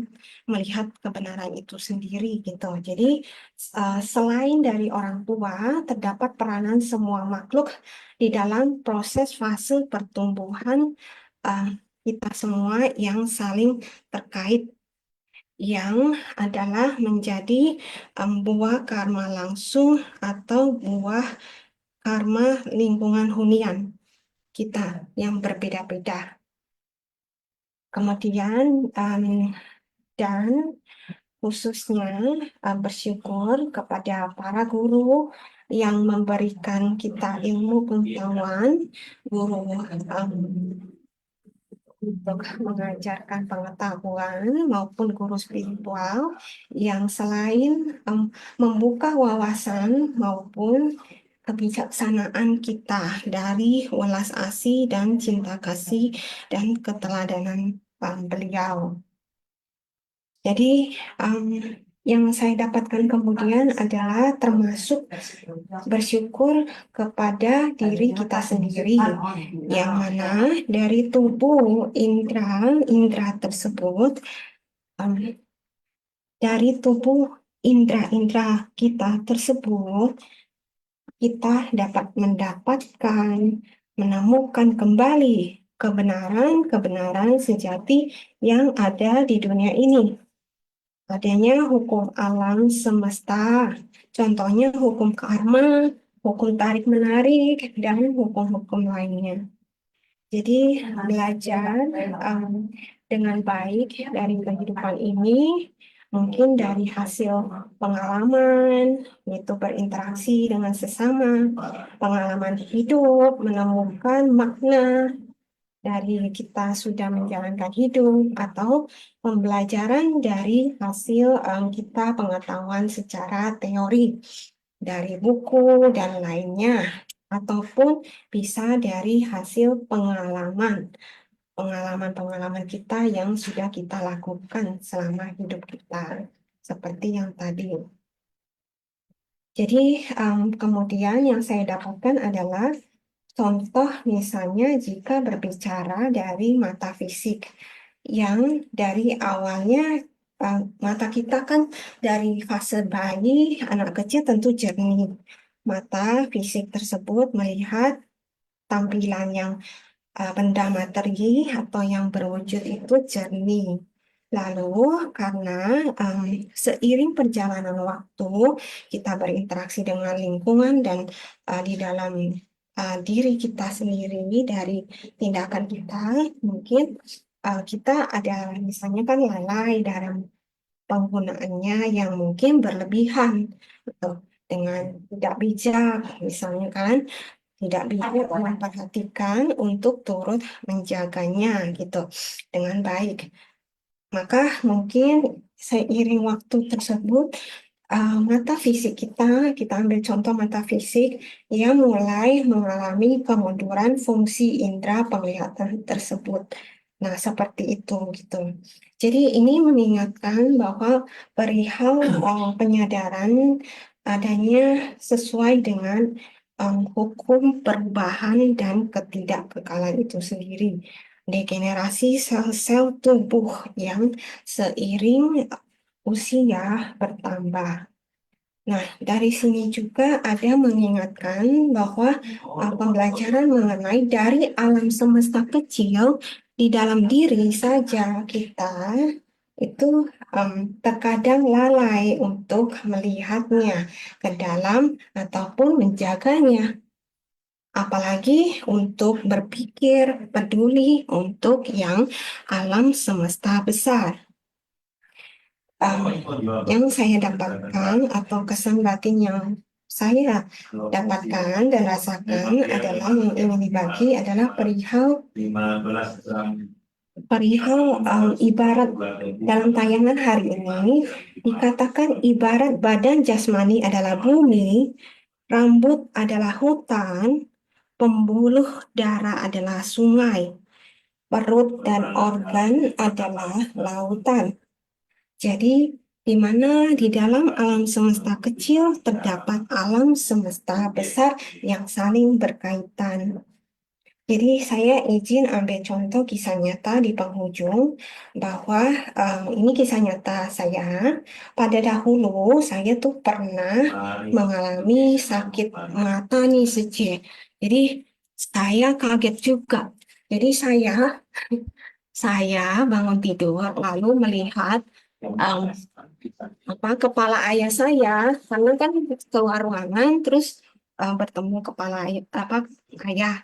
melihat kebenaran itu sendiri gitu. Jadi selain dari orang tua, terdapat peranan semua makhluk di dalam proses fase pertumbuhan kita semua yang saling terkait, yang adalah menjadi buah karma langsung atau buah karma lingkungan hunian kita yang berbeda-beda. Kemudian dan khususnya bersyukur kepada para guru yang memberikan kita ilmu pengetahuan, guru untuk mengajarkan pengetahuan maupun guru spiritual yang selain membuka wawasan maupun kebijaksanaan kita, dari welas asih dan cinta kasih dan keteladanan beliau. Jadi yang saya dapatkan kemudian adalah termasuk bersyukur kepada diri kita sendiri, yang mana dari tubuh indera tersebut, dari tubuh indera-indera kita tersebut, kita dapat menemukan kembali kebenaran sejati yang ada di dunia ini. Adanya hukum alam semesta, contohnya hukum karma, hukum tarik-menarik, dan hukum-hukum lainnya. Jadi belajar dengan baik dari kehidupan ini, mungkin dari hasil pengalaman, itu berinteraksi dengan sesama, pengalaman hidup, menemukan makna dari kita sudah menjalankan hidup, atau pembelajaran dari hasil kita pengetahuan secara teori dari buku dan lainnya, ataupun bisa dari hasil pengalaman kita yang sudah kita lakukan selama hidup kita, seperti yang tadi. Jadi kemudian yang saya dapatkan adalah contoh, misalnya jika berbicara dari mata fisik, yang dari awalnya mata kita kan dari fase bayi, anak kecil tentu jernih. Mata fisik tersebut melihat tampilan yang benda materi atau yang berwujud itu jernih. Lalu karena seiring perjalanan waktu kita berinteraksi dengan lingkungan dan di dalam diri kita sendiri, dari tindakan kita, mungkin kita ada misalnya kan lalai dalam penggunaannya yang mungkin berlebihan, atau dengan tidak bijak, misalnya kan tidak bijak memperhatikan untuk turut menjaganya gitu dengan baik. Maka mungkin seiring waktu tersebut, mata fisik kita ambil contoh mata fisik, ia mulai mengalami kemunduran fungsi indera penglihatan tersebut. Nah, seperti itu gitu. Jadi ini mengingatkan bahwa perihal penyadaran adanya sesuai dengan hukum perubahan dan ketidakkekalan itu sendiri. Degenerasi sel-sel tubuh yang seiring usia bertambah. Nah, dari sini juga ada mengingatkan bahwa pembelajaran mengenai dari alam semesta kecil di dalam diri saja kita itu terkadang lalai untuk melihatnya ke dalam ataupun menjaganya. Apalagi untuk berpikir peduli untuk yang alam semesta besar. Yang saya dapatkan atau kesan batin yang saya dapatkan dan rasakan adalah yang ingin dibagi adalah perihal ibarat dalam tayangan hari ini dikatakan ibarat badan jasmani adalah bumi, rambut adalah hutan, pembuluh darah adalah sungai, perut dan organ adalah lautan. Jadi, di mana di dalam alam semesta kecil terdapat alam semesta besar yang saling berkaitan. Jadi, saya izin ambil contoh kisah nyata di penghujung, bahwa ini kisah nyata saya. Pada dahulu, saya tuh pernah mengalami sakit mata nih, Jadi, saya kaget juga. Jadi, saya bangun tidur lalu melihat kepala ayah saya, karena kan keluar ruangan terus bertemu kepala ayah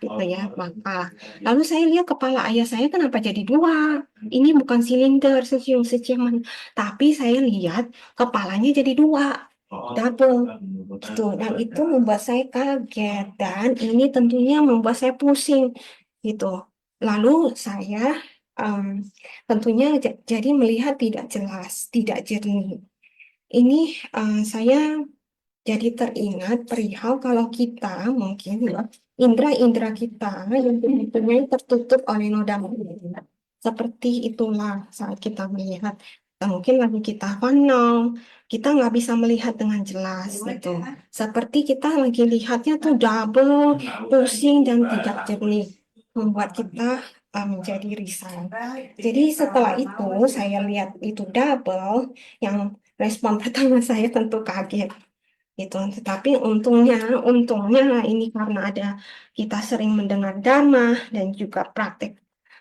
gitu ya, maka lalu saya lihat kepala ayah saya kenapa jadi dua, ini bukan silinder seciuman, tapi saya lihat kepalanya jadi dua, double gitu, dan itu membuat saya kaget dan ini tentunya membuat saya pusing gitu. Lalu saya tentunya jadi melihat tidak jelas, tidak jernih. Ini saya jadi teringat perihal kalau kita mungkin ya, indera-indera kita yang mempunyai tertutup oleh noda mata. Seperti itulah saat kita melihat. Mungkin lagi kita panau, kita nggak bisa melihat dengan jelas gitu. Seperti kita lagi lihatnya tuh double, pusing dan tidak jernih, membuat kita menjadi risau. Jadi setelah itu saya lihat itu double, yang respon pertama saya tentu kaget gitu. Tetapi untungnya ini karena ada kita sering mendengar dhamma dan juga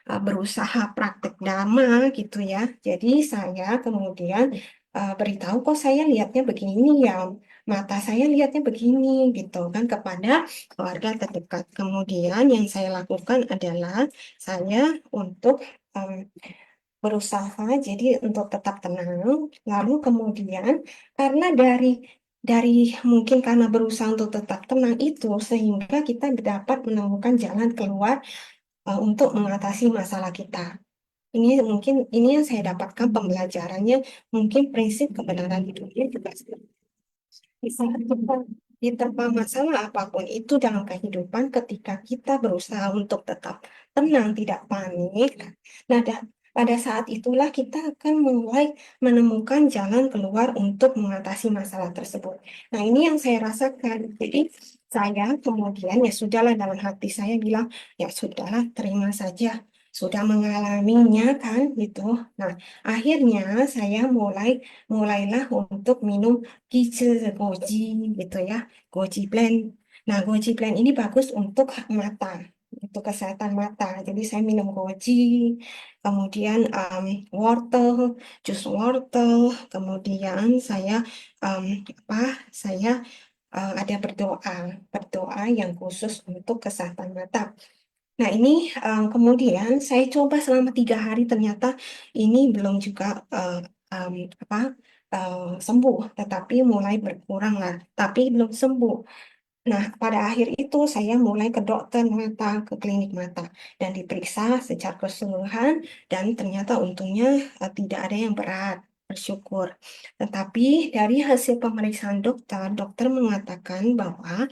berusaha praktek dhamma gitu ya. Jadi saya kemudian beritahu kok saya lihatnya begini ya, mata saya lihatnya begini gitu kan kepada keluarga terdekat. Kemudian yang saya lakukan adalah saya untuk berusaha jadi untuk tetap tenang. Lalu kemudian karena dari mungkin karena berusaha untuk tetap tenang itu sehingga kita dapat menemukan jalan keluar untuk mengatasi masalah kita. Ini yang saya dapatkan pembelajarannya, mungkin prinsip kebenaran hidupnya juga bisa diterpa masalah apapun itu dalam kehidupan ketika kita berusaha untuk tetap tenang, tidak panik. Nah, pada saat itulah kita akan mulai menemukan jalan keluar untuk mengatasi masalah tersebut. Nah, ini yang saya rasakan. Jadi, saya kemudian ya sudahlah dalam hati saya bilang, ya sudahlah terima saja. Sudah mengalaminya kan gitu. Nah, akhirnya saya mulailah untuk minum goji gitu ya, goji blend. Nah, goji blend ini bagus untuk mata, untuk kesehatan mata. Jadi saya minum goji, kemudian jus wortel, kemudian saya saya ada berdoa yang khusus untuk kesehatan mata. Nah, ini kemudian saya coba selama 3 hari, ternyata ini belum juga em, apa sembuh, tetapi mulai berkurang lah, tapi belum sembuh. Nah, pada akhir itu saya mulai ke dokter mata, ke klinik mata, dan diperiksa secara keseluruhan, dan ternyata untungnya tidak ada yang berat. Bersyukur. Tetapi dari hasil pemeriksaan dokter, dokter mengatakan bahwa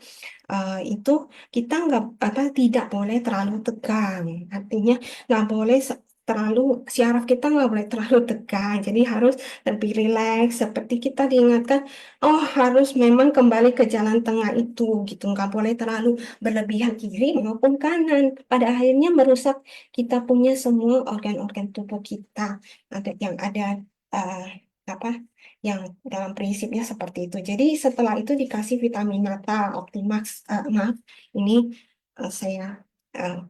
itu kita nggak tidak boleh terlalu tegang, artinya nggak boleh terlalu syaraf kita nggak boleh terlalu tegang, jadi harus lebih rileks, seperti kita diingatkan oh harus memang kembali ke jalan tengah itu gitu, nggak boleh terlalu berlebihan kiri maupun kanan, pada akhirnya merusak kita punya semua organ-organ tubuh kita ada eh, apa yang dalam prinsipnya seperti itu. Jadi setelah itu dikasih vitamin mata Optimax, maaf, ini saya eh,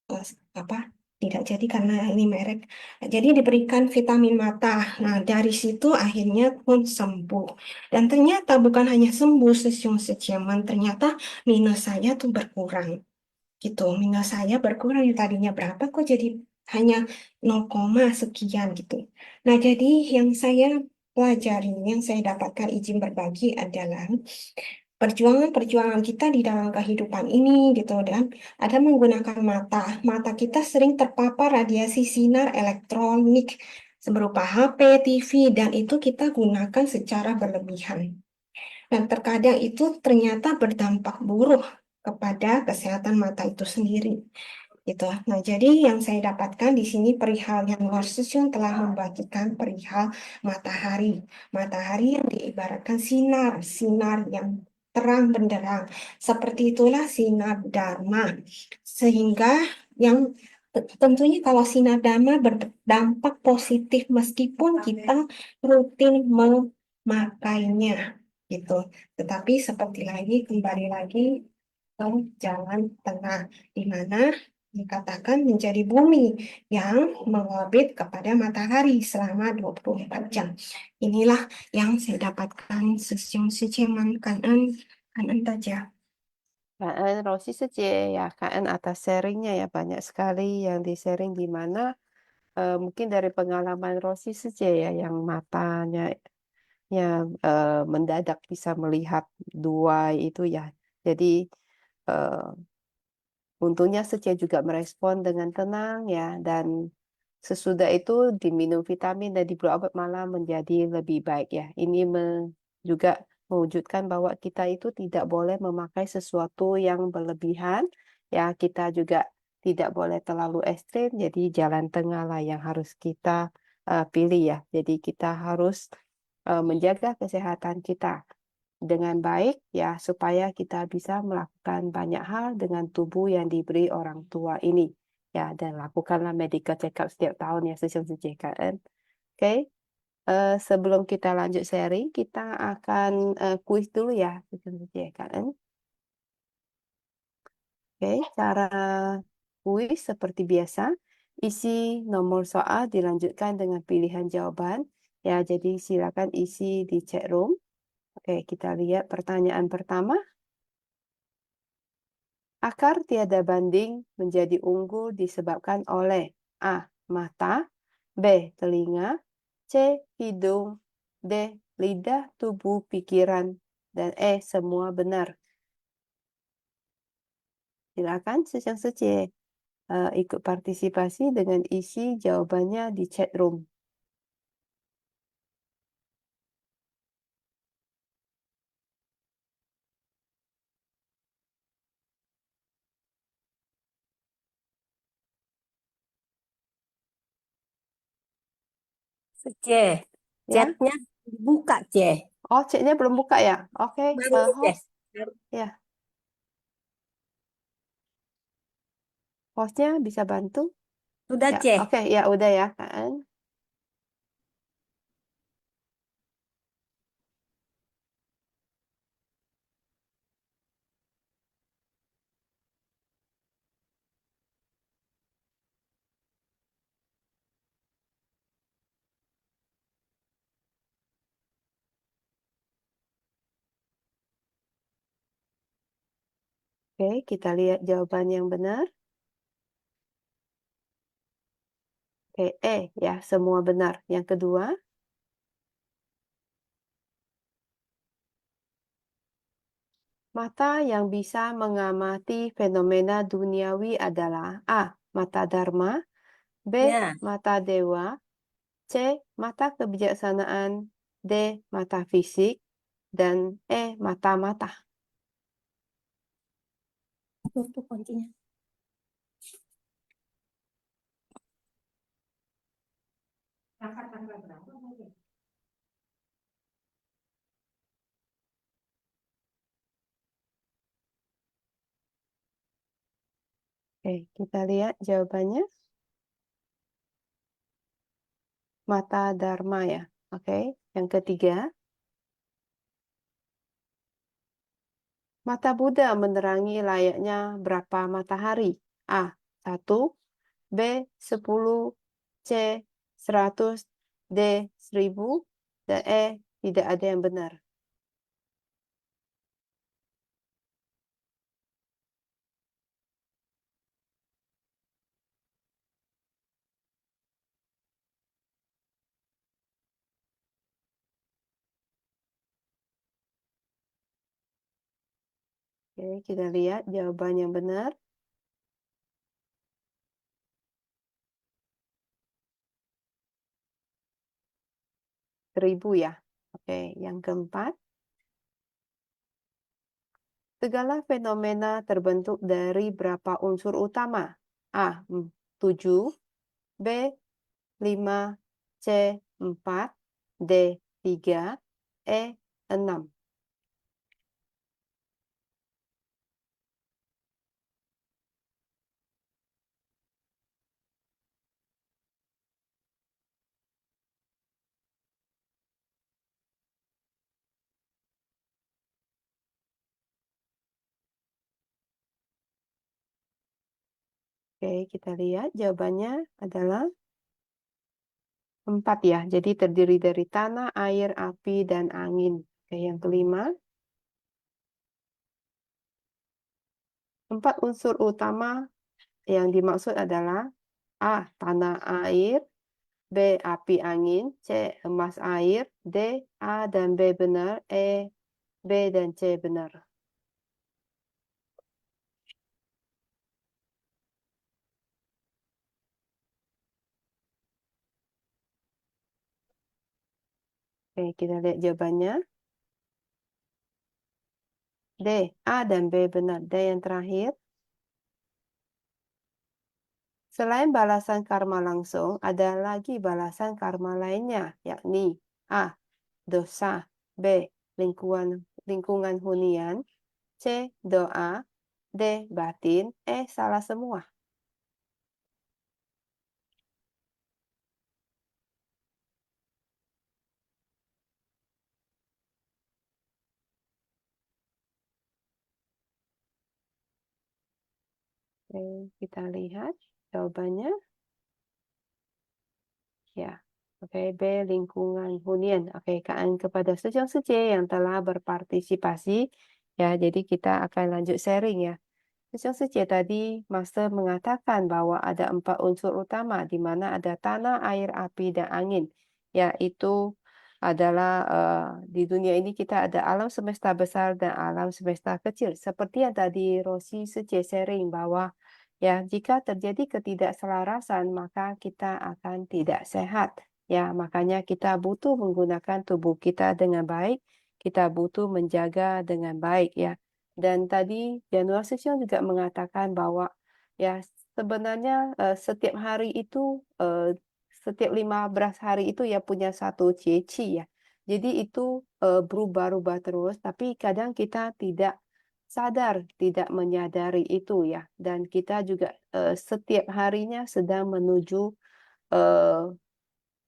eh, apa tidak jadi karena ini merek. Jadi diberikan vitamin mata. Nah, dari situ akhirnya pun sembuh. Dan ternyata bukan hanya sembuh sesiung ternyata minus saya tuh berkurang. Gitu, minus saya berkurang, yang tadinya berapa kok jadi hanya 0, sekian gitu. Nah, jadi yang saya pelajari, yang saya dapatkan izin berbagi adalah perjuangan-perjuangan kita di dalam kehidupan ini gitu, dan ada menggunakan mata. Mata kita sering terpapar radiasi sinar elektronik berupa HP, TV, dan itu kita gunakan secara berlebihan. Dan terkadang itu ternyata berdampak buruk kepada kesehatan mata itu sendiri. Gitu. Nah, jadi yang saya dapatkan di sini perihal yang Lord Susyun telah membagikan perihal matahari. Matahari yang diibaratkan sinar yang terang benderang. Seperti itulah sinar Dharma. Sehingga yang tentunya kalau sinar Dharma berdampak positif meskipun kita rutin memakainya gitu. Tetapi kembali lagi ke jalan tengah di mana dikatakan menjadi bumi yang mengorbit kepada matahari selama 24 jam. Inilah yang saya dapatkan sesiung siceman kanan kanan saja. Kak En, Rosi saja ya, Kak En atas sharingnya ya, banyak sekali yang di-sharing di mana mungkin dari pengalaman Rosi saja ya, yang matanya mendadak bisa melihat dua itu ya. Jadi eh, untungnya Sece juga merespon dengan tenang ya, dan sesudah itu diminum vitamin dan diberi obat malam menjadi lebih baik ya. Ini juga mewujudkan bahwa kita itu tidak boleh memakai sesuatu yang berlebihan, ya kita juga tidak boleh terlalu ekstrim, jadi jalan tengah lah yang harus kita pilih ya. Jadi kita harus menjaga kesehatan kita dengan baik ya supaya kita bisa melakukan banyak hal dengan tubuh yang diberi orang tua ini. Ya, dan lakukanlah medical check-up setiap tahun ya, Suci kan. Oke. Sebelum kita lanjut sharing, kita akan kuis dulu ya, Suci kan. Oke, cara kuis seperti biasa, isi nomor soal dilanjutkan dengan pilihan jawaban. Ya, jadi silakan isi di chat room. Oke, kita lihat pertanyaan pertama. Akar tiada banding menjadi unggul disebabkan oleh A. Mata, B. Telinga, C. Hidung, D. Lidah, tubuh, pikiran, dan E. Semua benar. Silakan Suci ikut partisipasi dengan isi jawabannya di chat room. C, Ya, chatnya dibuka, C. oh chatnya belum buka ya? Oke, Baru ini, C. host, ya, hostnya bisa bantu? Sudah, Ya, C. oke, ya udah ya kan. Oke, kita lihat jawaban yang benar. Oke, E ya, semua benar. Yang kedua, mata yang bisa mengamati fenomena duniawi adalah A. Mata Dharma, B. Ya. Mata Dewa, C. Mata kebijaksanaan, D. Mata fisik, dan E. Mata-mata. Itu kuncinya. Oke, kita lihat jawabannya. Mata Dharma ya. Oke, yang ketiga, mata Buddha menerangi layaknya berapa matahari? A. 1, B. 10, C. 100, D. 1000, dan E. Tidak ada yang benar. Oke, kita lihat jawaban yang benar. Seribu ya. Oke, yang keempat. Segala fenomena terbentuk dari berapa unsur utama? A. 7, B. 5, C. 4, D. 3, E. 6. Oke, kita lihat jawabannya adalah 4 ya. Jadi terdiri dari tanah, air, api, dan angin. Oke, yang kelima. 4 unsur utama yang dimaksud adalah A. Tanah air, B. Api angin, C. Emas air, D. A dan B benar, E. B dan C benar. Oke, kita lihat jawabannya. D. A dan B benar. D yang terakhir. Selain balasan karma langsung, ada lagi balasan karma lainnya, yakni A. Dosa, B. Lingkungan hunian, C. Doa, D. Batin, E. Salah semua. Oke, kita lihat jawabannya. Ya, oke, B. Lingkungan hunian. Oke, kepada Sejong Sece yang telah berpartisipasi. Ya, jadi kita akan lanjut sharing ya. Sejong Sece tadi Master mengatakan bahwa ada 4 unsur utama di mana ada tanah, air, api, dan angin. Yaitu adalah di dunia ini kita ada alam semesta besar dan alam semesta kecil. Seperti yang tadi Rosi Sece sharing bahwa ya jika terjadi ketidakselarasan maka kita akan tidak sehat. Ya, makanya kita butuh menggunakan tubuh kita dengan baik, kita butuh menjaga dengan baik ya. Dan tadi Januar Session juga mengatakan bahwa ya sebenarnya setiap hari itu setiap 15 hari itu ya punya satu ceci ya. Jadi itu berubah-ubah terus, tapi kadang kita tidak sadar, tidak menyadari itu ya. Dan kita juga setiap harinya sedang menuju eh,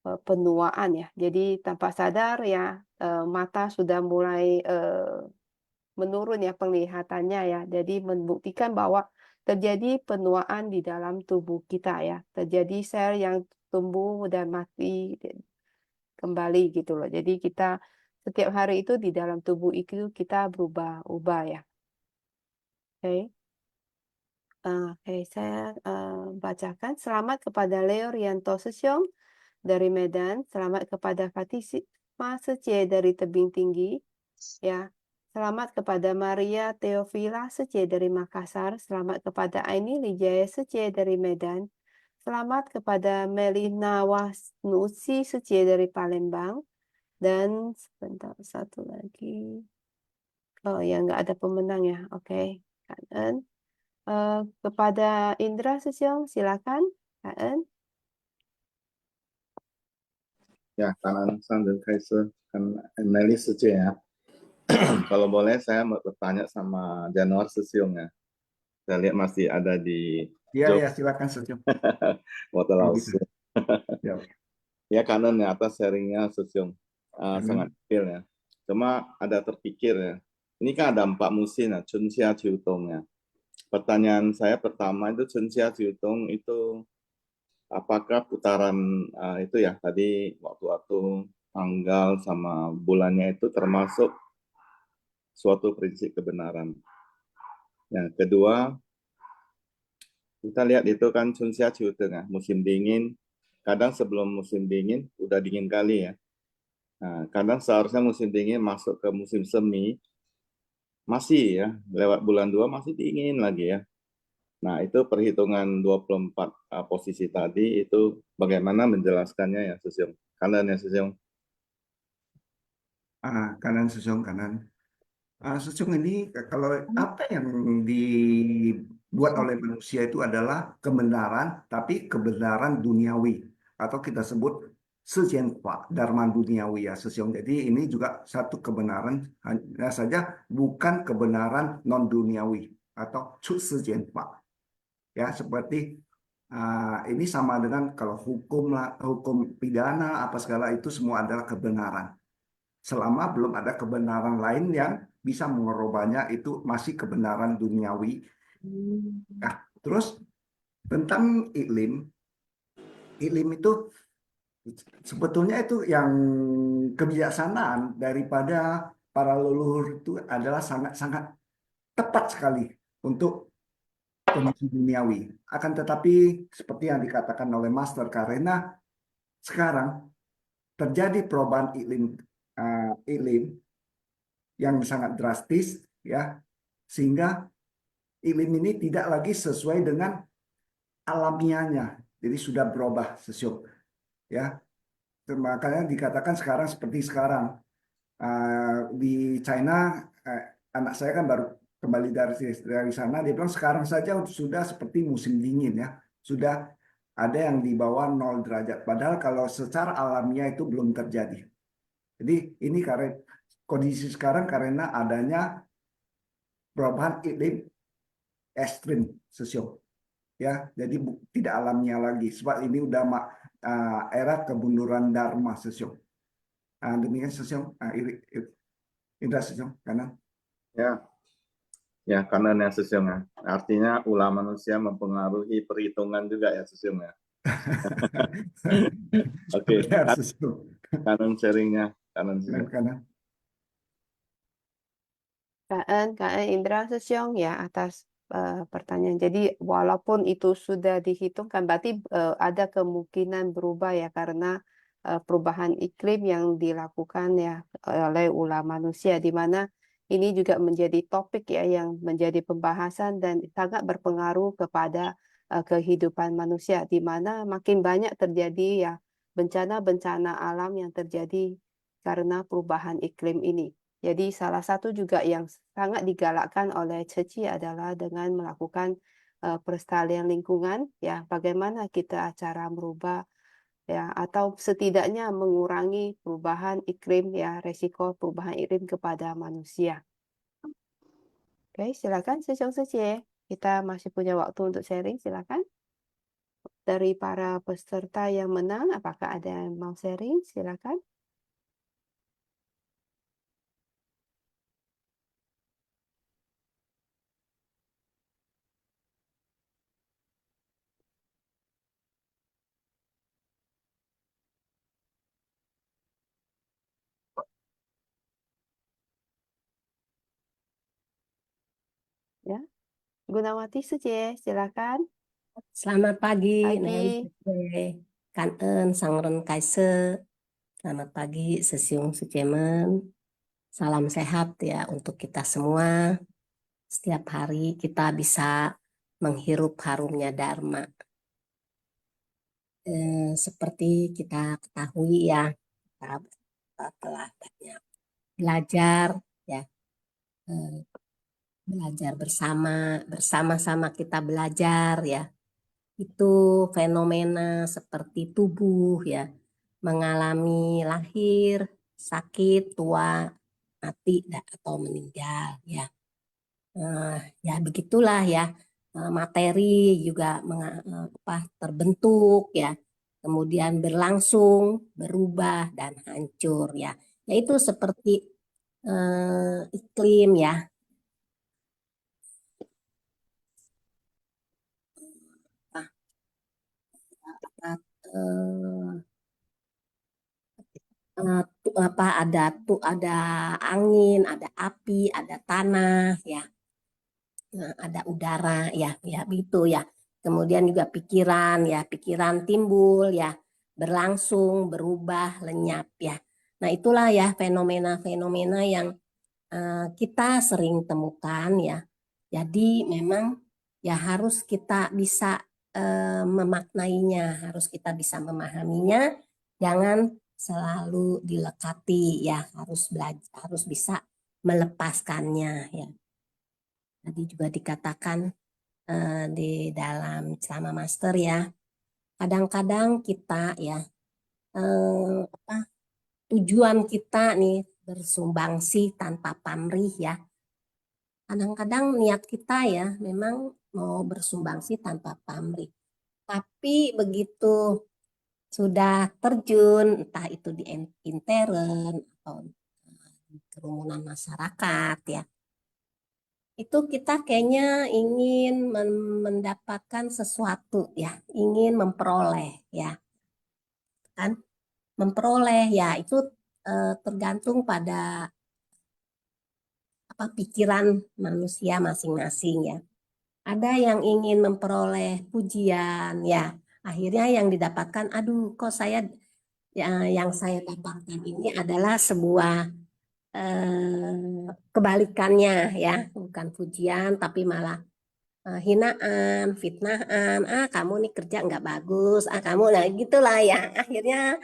penuaan ya. Jadi tanpa sadar ya mata sudah mulai menurun ya penglihatannya ya. Jadi membuktikan bahwa terjadi penuaan di dalam tubuh kita ya. Terjadi sel yang tumbuh dan mati kembali gitu loh. Jadi kita setiap hari itu di dalam tubuh itu kita berubah-ubah ya. Oke. Oke, saya bacakan. Selamat kepada Leo Rianto Sesyong dari Medan. Selamat kepada Fatima Sece dari Tebing Tinggi. Ya. Selamat kepada Maria Teofila Sece dari Makassar. Selamat kepada Aini Lijaya Sece dari Medan. Selamat kepada Melina Wasnusi Sece dari Palembang. Dan sebentar satu lagi. Oh ya, nggak ada pemenang ya. Oke. Kan. Kepada Indra Sesyong, silakan, Kak En. Ya, kanan sang dan Kaiser kan Nelly Suci ya. Kalau boleh saya mau bertanya sama Januar Sesiung ya. Saya lihat masih ada di Iya, silakan Sejong. Motor Kalau Laos. gitu. Ya. Ya kanan ya atas sharingnya Sesiung sangat detail ya. Cuma ada terpikir ya. Ini kan ada 4 musim ya, Chunxia Jiutong ya. Pertanyaan saya pertama itu Chunxia Jiutong itu apakah putaran itu ya tadi waktu-waktu tanggal sama bulannya itu termasuk suatu prinsip kebenaran. Yang kedua, kita lihat itu kan Chunxia Jiuteng ya, musim dingin. Kadang sebelum musim dingin udah dingin kali ya. Nah, kadang seharusnya musim dingin masuk ke musim semi, masih ya, lewat bulan 2 masih dingin lagi ya. Nah, itu perhitungan 24 posisi tadi itu bagaimana menjelaskannya ya, Susyong? Kanan ya, Susyong? Kanan Sejong, kanan. Sejong ini kalau apa yang dibuat oleh manusia itu adalah kebenaran, tapi kebenaran duniawi atau kita sebut sejenfa, dharma duniawi ya Sejong. Jadi ini juga satu kebenaran hanya saja bukan kebenaran non duniawi atau cu sejenfa. Ya seperti ini sama dengan kalau hukum pidana apa segala itu semua adalah kebenaran. Selama belum ada kebenaran lain yang bisa mengubahnya, itu masih kebenaran duniawi. Nah, terus tentang iklim, iklim itu sebetulnya itu yang kebijaksanaan daripada para leluhur itu adalah sangat-sangat tepat sekali untuk kondisi duniawi. Akan tetapi seperti yang dikatakan oleh Master, karena sekarang terjadi perubahan iklim yang sangat drastis ya, sehingga iklim ini tidak lagi sesuai dengan alamiahnya. Jadi sudah berubah sesiok ya. Makanya dikatakan sekarang seperti sekarang di China anak saya kan baru kembali dari sana, dia bilang sekarang saja sudah seperti musim dingin ya, sudah ada yang di bawah 0 derajat. Padahal kalau secara alamiah itu belum terjadi. Jadi ini karena kondisi sekarang karena adanya perubahan iklim ekstrim, Sesiong. Ya, jadi tidak alamiah lagi. Sebab ini udah era kemunduran Dharma, Sesiong. Demikian Sesiong. Indra Sesiong, kanan. Ya, ya kanan ya Sesiong ya. Artinya ulah manusia mempengaruhi perhitungan juga ya Sesiong ya. Oke, Benar, Sesiong. kanan sharingnya, kanan Sesiong. Kanan. Kak Indra Sesiong ya atas pertanyaan. Jadi walaupun itu sudah dihitungkan, berarti ada kemungkinan berubah ya karena perubahan iklim yang dilakukan ya oleh ulah manusia, di mana ini juga menjadi topik ya yang menjadi pembahasan dan sangat berpengaruh kepada kehidupan manusia, di mana makin banyak terjadi ya bencana-bencana alam yang terjadi karena perubahan iklim ini. Jadi salah satu juga yang sangat digalakkan oleh Ceci adalah dengan melakukan pelestarian lingkungan, ya bagaimana kita cara merubah ya atau setidaknya mengurangi perubahan iklim ya resiko perubahan iklim kepada manusia. Oke, silakan Sesiong Ceci. Kita masih punya waktu untuk sharing, silakan. Dari para peserta yang menang, apakah ada yang mau sharing? Silakan. Ya, Gunawati Suci, silakan. Selamat pagi, Pagi. Nayari Kangen, Sangren Kaise. Selamat pagi, Sesiung Sucemen. Salam sehat ya untuk kita semua. Setiap hari kita bisa menghirup harumnya Dharma. Seperti kita ketahui ya, kita telah banyak belajar ya, belajar bersama-sama kita belajar ya. Itu fenomena seperti tubuh ya, mengalami lahir, sakit, tua, mati, atau meninggal ya. Ya begitulah ya, materi juga terbentuk ya, kemudian berlangsung, berubah dan hancur ya. Yaitu seperti iklim ya. Ada angin, ada api, ada tanah ya. Ada udara ya begitu ya. Kemudian juga pikiran ya, pikiran timbul ya, berlangsung, berubah, lenyap ya. Nah, itulah ya fenomena-fenomena yang kita sering temukan ya. Jadi memang ya harus kita bisa memaknainya, harus kita bisa memahaminya, jangan selalu dilekati ya, harus belajar, harus bisa melepaskannya ya. Tadi juga dikatakan di dalam ceramah master ya, kadang-kadang kita ya tujuan kita nih bersumbangsi tanpa pamrih ya. Kadang-kadang niat kita ya memang mau bersumbangsi tanpa pamrih. Tapi begitu sudah terjun, entah itu di intern atau di kerumunan masyarakat ya, itu kita kayaknya ingin mendapatkan sesuatu ya, ingin memperoleh ya, kan? Memperoleh ya itu tergantung pada pikiran manusia masing-masing ya. Ada yang ingin memperoleh pujian ya, akhirnya yang didapatkan, aduh kok saya yang saya dapatkan ini adalah sebuah kebalikannya ya, bukan pujian tapi malah hinaan, fitnahan, kamu nih kerja nggak bagus, kamu, nah gitulah ya, akhirnya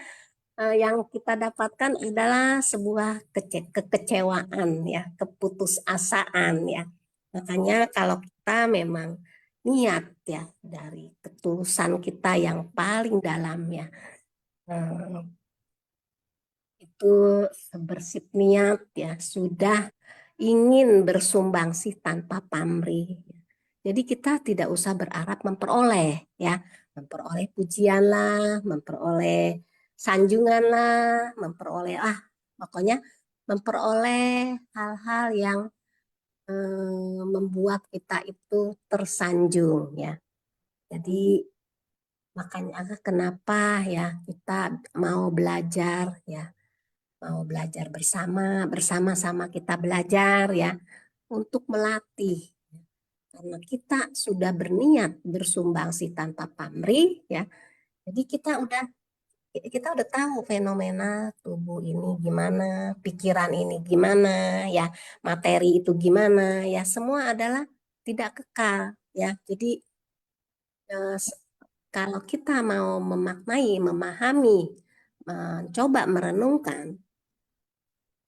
yang kita dapatkan adalah sebuah kekecewaan ya, keputusasaan ya. Makanya kalau kita memang niat ya dari ketulusan kita yang paling dalam ya, itu sebersih niat ya sudah ingin bersumbangsi tanpa pamrih. Jadi kita tidak usah berharap memperoleh ya, memperoleh pujian lah, memperoleh sanjungan lah, memperoleh pokoknya memperoleh hal-hal yang membuat kita itu tersanjung ya. Jadi makanya kenapa ya kita mau belajar ya, mau belajar bersama-sama kita belajar ya untuk melatih. Karena kita sudah berniat bersumbangsi tanpa pamrih ya. Jadi kita udah tahu fenomena tubuh ini gimana, pikiran ini gimana ya, materi itu gimana ya, semua adalah tidak kekal ya. Jadi kalau kita mau memaknai, memahami, mencoba merenungkan,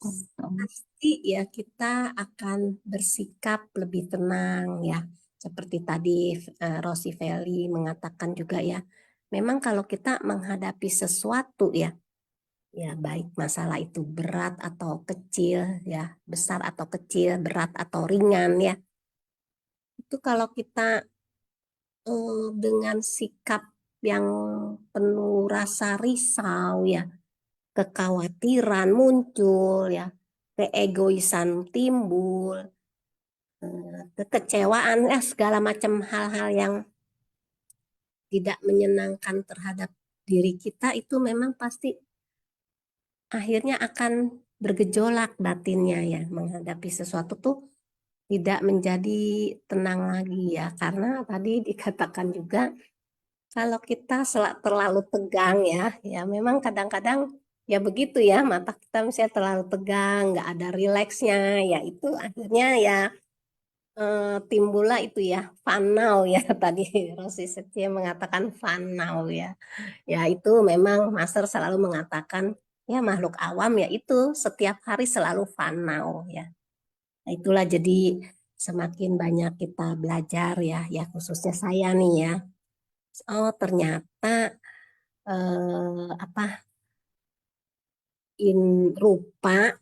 pasti ya kita akan bersikap lebih tenang ya. Seperti tadi Rosi Feli mengatakan juga ya, memang kalau kita menghadapi sesuatu ya baik masalah itu berat atau kecil ya, besar atau kecil, berat atau ringan ya, itu kalau kita dengan sikap yang penuh rasa risau ya, kekhawatiran muncul ya, keegoisan timbul, kekecewaan ya, segala macam hal-hal yang tidak menyenangkan terhadap diri kita itu memang pasti akhirnya akan bergejolak batinnya ya, menghadapi sesuatu tuh tidak menjadi tenang lagi ya, karena tadi dikatakan juga kalau kita terlalu tegang ya memang kadang-kadang ya begitu ya, mata kita misalnya terlalu tegang, nggak ada rileksnya, ya itu akhirnya ya timbullah itu ya fanau ya tadi Rosi Setia mengatakan fanau ya. Ya itu memang Master selalu mengatakan ya makhluk awam ya itu setiap hari selalu fanau ya. Nah, itulah jadi semakin banyak kita belajar ya khususnya saya nih ya. Oh ternyata rupa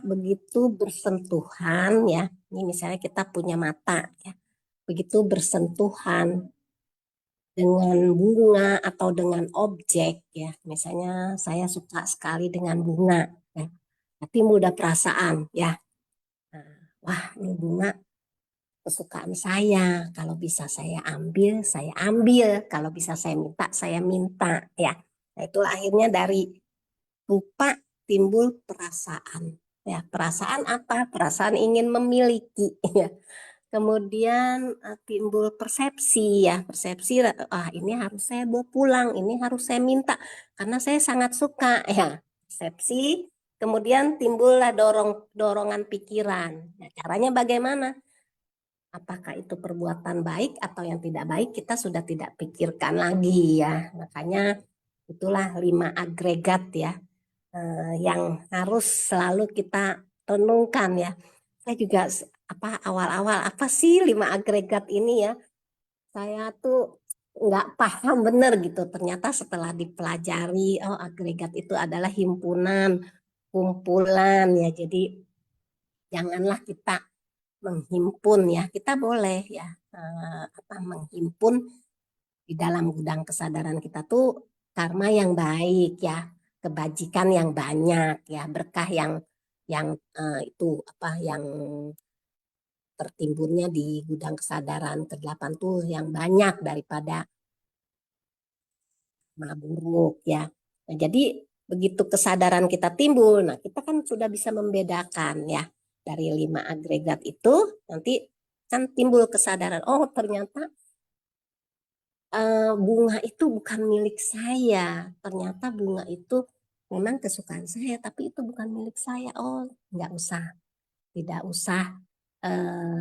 begitu bersentuhan ya. Ini misalnya kita punya mata ya. Begitu bersentuhan dengan bunga atau dengan objek ya. Misalnya saya suka sekali dengan bunga ya. Timbul ada perasaan ya. Nah, wah, ini bunga kesukaan saya. Kalau bisa saya ambil, saya ambil. Kalau bisa saya minta ya. Nah, itulah akhirnya dari rupa timbul perasaan. Ya, perasaan apa? Perasaan ingin memiliki ya. Kemudian timbul persepsi ya, persepsi ini harus saya bawa pulang, ini harus saya minta karena saya sangat suka ya. Persepsi, kemudian timbullah dorongan pikiran. Nah, caranya bagaimana? Apakah itu perbuatan baik atau yang tidak baik kita sudah tidak pikirkan lagi ya. Makanya itulah 5 agregat ya yang harus selalu kita renungkan ya. Saya juga awal-awal apa sih 5 agregat ini ya? Saya tuh nggak paham bener gitu. Ternyata setelah dipelajari, oh agregat itu adalah himpunan, kumpulan ya. Jadi janganlah kita menghimpun ya. Kita boleh ya menghimpun di dalam gudang kesadaran kita tuh karma yang baik ya, kebajikan yang banyak ya, berkah yang itu yang tertimbunnya di gudang kesadaran ke-8 tuh yang banyak daripada buruk ya. Nah, jadi begitu kesadaran kita timbul, nah kita kan sudah bisa membedakan ya dari 5 agregat itu nanti kan timbul kesadaran, oh ternyata bunga itu bukan milik saya, ternyata bunga itu memang kesukaan saya, tapi itu bukan milik saya. Oh, tidak usah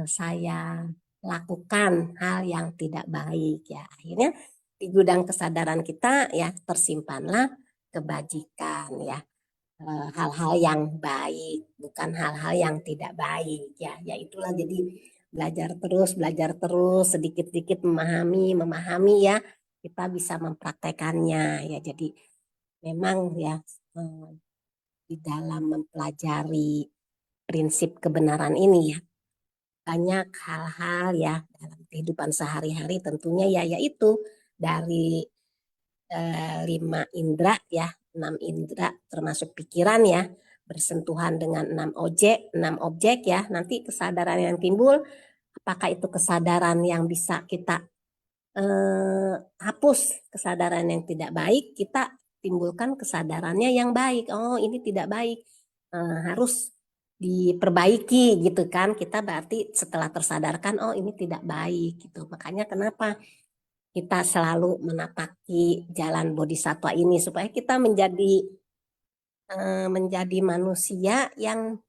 saya lakukan hal yang tidak baik ya. Akhirnya di gudang kesadaran kita ya tersimpanlah kebajikan ya. Hal-hal yang baik, bukan hal-hal yang tidak baik ya. Ya itulah, jadi belajar terus, sedikit-sedikit memahami ya, kita bisa mempraktekannya ya. Jadi memang ya, di dalam mempelajari prinsip kebenaran ini ya, banyak hal-hal ya dalam kehidupan sehari-hari tentunya ya, yaitu dari 5 indera ya, 6 indera termasuk pikiran ya, bersentuhan dengan 6 objek ya. Nanti kesadaran yang timbul, apakah itu kesadaran yang bisa kita hapus kesadaran yang tidak baik, kita timbulkan kesadarannya yang baik. Oh, ini tidak baik, harus diperbaiki gitu kan. Kita berarti setelah tersadarkan, oh ini tidak baik gitu. Makanya kenapa kita selalu menapaki jalan bodhisattva ini, supaya kita menjadi manusia yang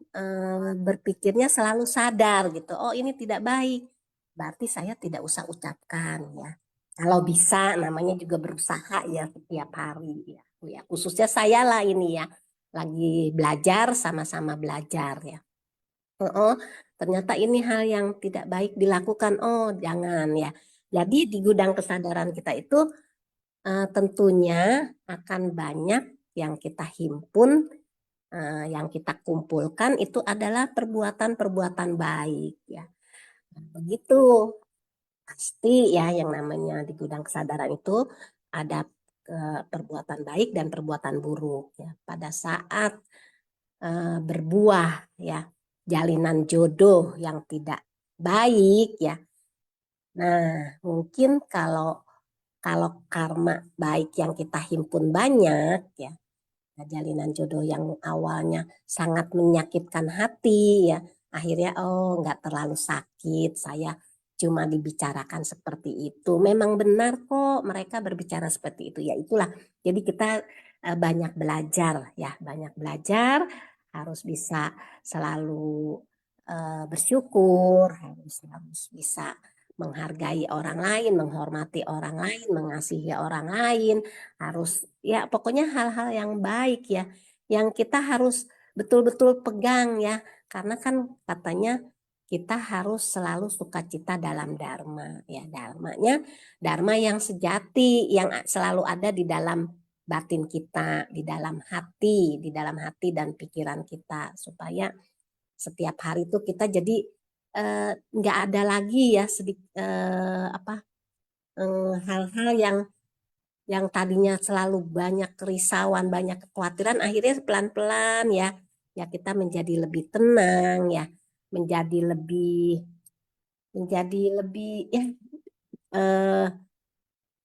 berpikirnya selalu sadar gitu. Oh ini tidak baik, berarti saya tidak usah ucapkan ya. Kalau bisa, namanya juga berusaha ya setiap hari ya. Ya khususnya saya lah ini ya, lagi belajar, sama-sama belajar ya. Oh, ternyata ini hal yang tidak baik dilakukan. Oh jangan ya. Jadi di gudang kesadaran kita itu tentunya akan banyak yang kita himpun, yang kita kumpulkan itu adalah perbuatan-perbuatan baik ya. Nah, begitu pasti ya, yang namanya di gudang kesadaran itu ada perbuatan baik dan perbuatan buruk ya. Pada saat berbuah ya jalinan jodoh yang tidak baik ya. Nah, mungkin kalau karma baik yang kita himpun banyak ya, jalinan jodoh yang awalnya sangat menyakitkan hati ya, akhirnya oh nggak terlalu sakit, saya cuma dibicarakan seperti itu. Memang benar kok mereka berbicara seperti itu ya, itulah. Jadi kita banyak belajar ya, banyak belajar, harus bisa selalu bersyukur, harus bisa menghargai orang lain, menghormati orang lain, mengasihi orang lain, harus ya pokoknya hal-hal yang baik ya, yang kita harus betul-betul pegang ya, karena kan katanya kita harus selalu sukacita dalam dharma ya, dharma yang sejati, yang selalu ada di dalam batin kita, di dalam hati dan pikiran kita, supaya setiap hari itu kita jadi nggak ada lagi ya hal-hal yang tadinya selalu banyak kerisauan, banyak kekhawatiran, akhirnya pelan-pelan ya kita menjadi lebih tenang ya, menjadi lebih ya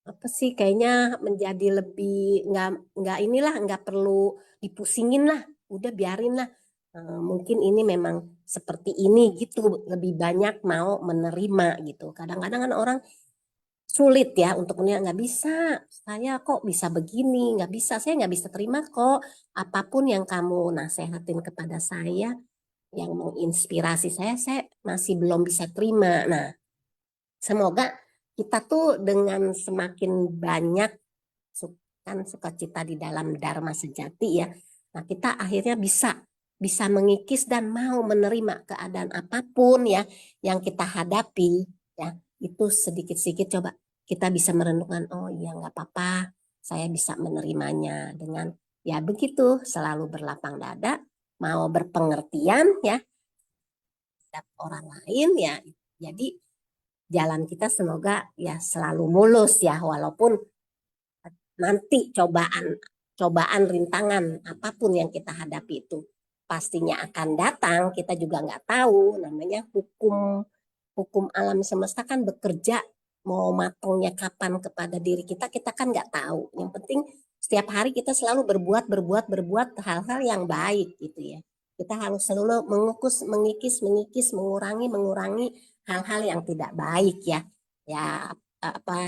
apa sih, kayaknya menjadi lebih nggak perlu dipusingin lah, udah biarin lah. Mungkin ini memang seperti ini gitu, lebih banyak mau menerima gitu. Kadang-kadang kan orang sulit ya untuk menerima, nggak bisa, saya kok bisa begini, nggak bisa, saya nggak bisa terima kok apapun yang kamu nasehatin kepada saya, yang menginspirasi saya masih belum bisa terima. Nah, semoga kita tuh dengan semakin banyak sukacita di dalam dharma sejati ya, nah kita akhirnya bisa mengikis dan mau menerima keadaan apapun ya yang kita hadapi ya. Itu sedikit-sedikit coba kita bisa merenungkan, oh iya nggak apa-apa, saya bisa menerimanya dengan ya begitu, selalu berlapang dada, mau berpengertian ya terhadap orang lain ya. Jadi jalan kita semoga ya selalu mulus ya, walaupun nanti cobaan rintangan apapun yang kita hadapi itu pastinya akan datang, kita juga nggak tahu, namanya hukum alam semesta kan bekerja, mau matangnya kapan kepada diri kita kan nggak tahu. Yang penting setiap hari kita selalu berbuat hal-hal yang baik gitu ya. Kita harus selalu mengikis, mengurangi hal-hal yang tidak baik ya. Ya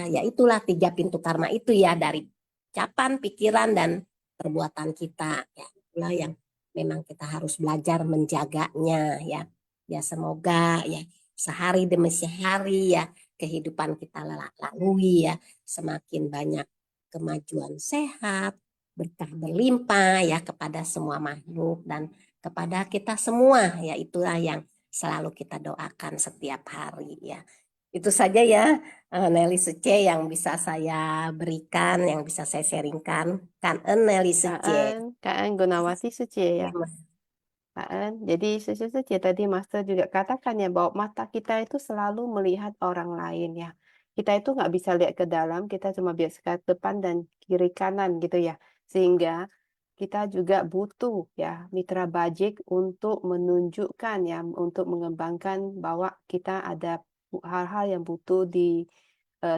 ya itulah 3 pintu karma itu ya, dari ucapan, pikiran, dan perbuatan kita ya. Itulah yang memang kita harus belajar menjaganya ya. Ya semoga ya sehari demi sehari ya kehidupan kita lalui ya, semakin banyak kemajuan sehat, berkah berlimpah ya kepada semua makhluk dan kepada kita semua ya, itulah yang selalu kita doakan setiap hari ya. Itu saja ya Nelly Sece yang bisa saya berikan, yang bisa saya sharingkan. Kan Nelly Sece. Kak En Gunawati Suci ya. Kak En, jadi Suci tadi Master juga katakan ya bahwa mata kita itu selalu melihat orang lain ya. Kita itu nggak bisa lihat ke dalam, kita cuma bisa ke depan dan kiri kanan gitu ya. Sehingga kita juga butuh ya mitra bajik untuk menunjukkan ya, untuk mengembangkan bahwa kita ada hal-hal yang butuh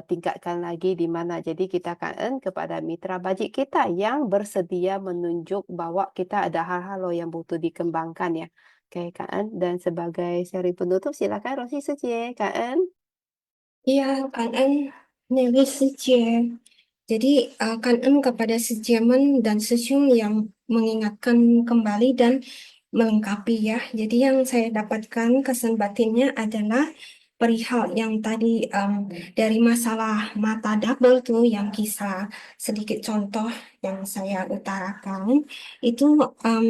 tingkatkan lagi di mana. Jadi kita kangen kepada mitra bajik kita yang bersedia menunjuk bahwa kita ada hal-hal loh yang butuh dikembangkan ya. Oke, Kak En. Dan sebagai seri penutup, silakan Rosi Suci, Kak En. 呀，感恩那位师姐。Jadi,感恩kepada sejaman dan sesung yang mengingatkan kembali dan melengkapi ya. Jadi yang saya dapatkan kesan batinnya adalah perihal yang tadi dari masalah mata double tuh yang kisah sedikit contoh yang saya utarakan itu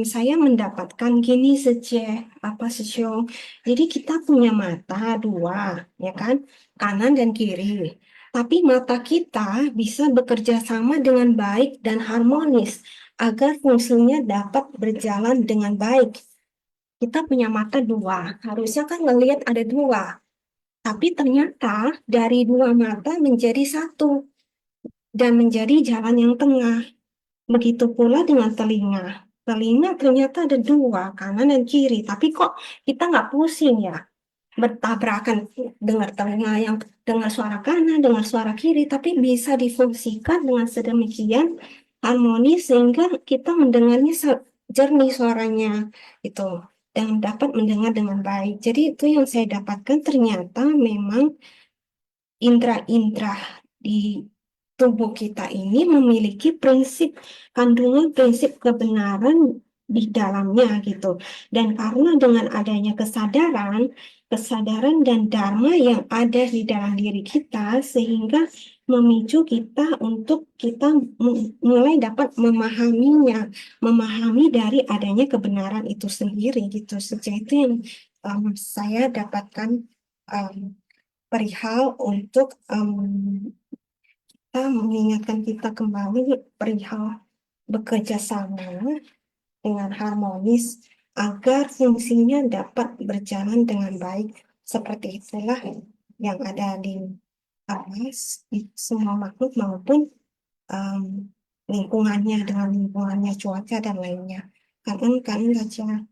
saya mendapatkan gini sesung. Jadi kita punya mata dua ya kan, kanan dan kiri. Tapi mata kita bisa bekerja sama dengan baik dan harmonis agar fungsinya dapat berjalan dengan baik. Kita punya mata dua, harusnya kan ngelihat ada dua. Tapi ternyata dari dua mata menjadi satu dan menjadi jalan yang tengah. Begitu pula dengan telinga. Telinga ternyata ada dua, kanan dan kiri. Tapi kok kita nggak pusing ya? Bertabrakan dengar telinga yang dengar suara kanan, dengar suara kiri, tapi bisa difungsikan dengan sedemikian harmonis sehingga kita mendengarnya jernih suaranya itu dan dapat mendengar dengan baik. Jadi itu yang saya dapatkan ternyata memang indera-indera di tubuh kita ini memiliki kandungan prinsip kebenaran di dalamnya gitu. Dan karena dengan adanya kesadaran dan dharma yang ada di dalam diri kita sehingga memicu kita untuk kita mulai dapat memahaminya, memahami dari adanya kebenaran itu sendiri gitu. Sejak itu yang saya dapatkan perihal untuk kita mengingatkan kita kembali perihal bekerja sama dengan harmonis agar fungsinya dapat berjalan dengan baik. Seperti itulah yang ada di semua makhluk maupun lingkungannya dengan lingkungannya cuaca dan lainnya. Kan saja.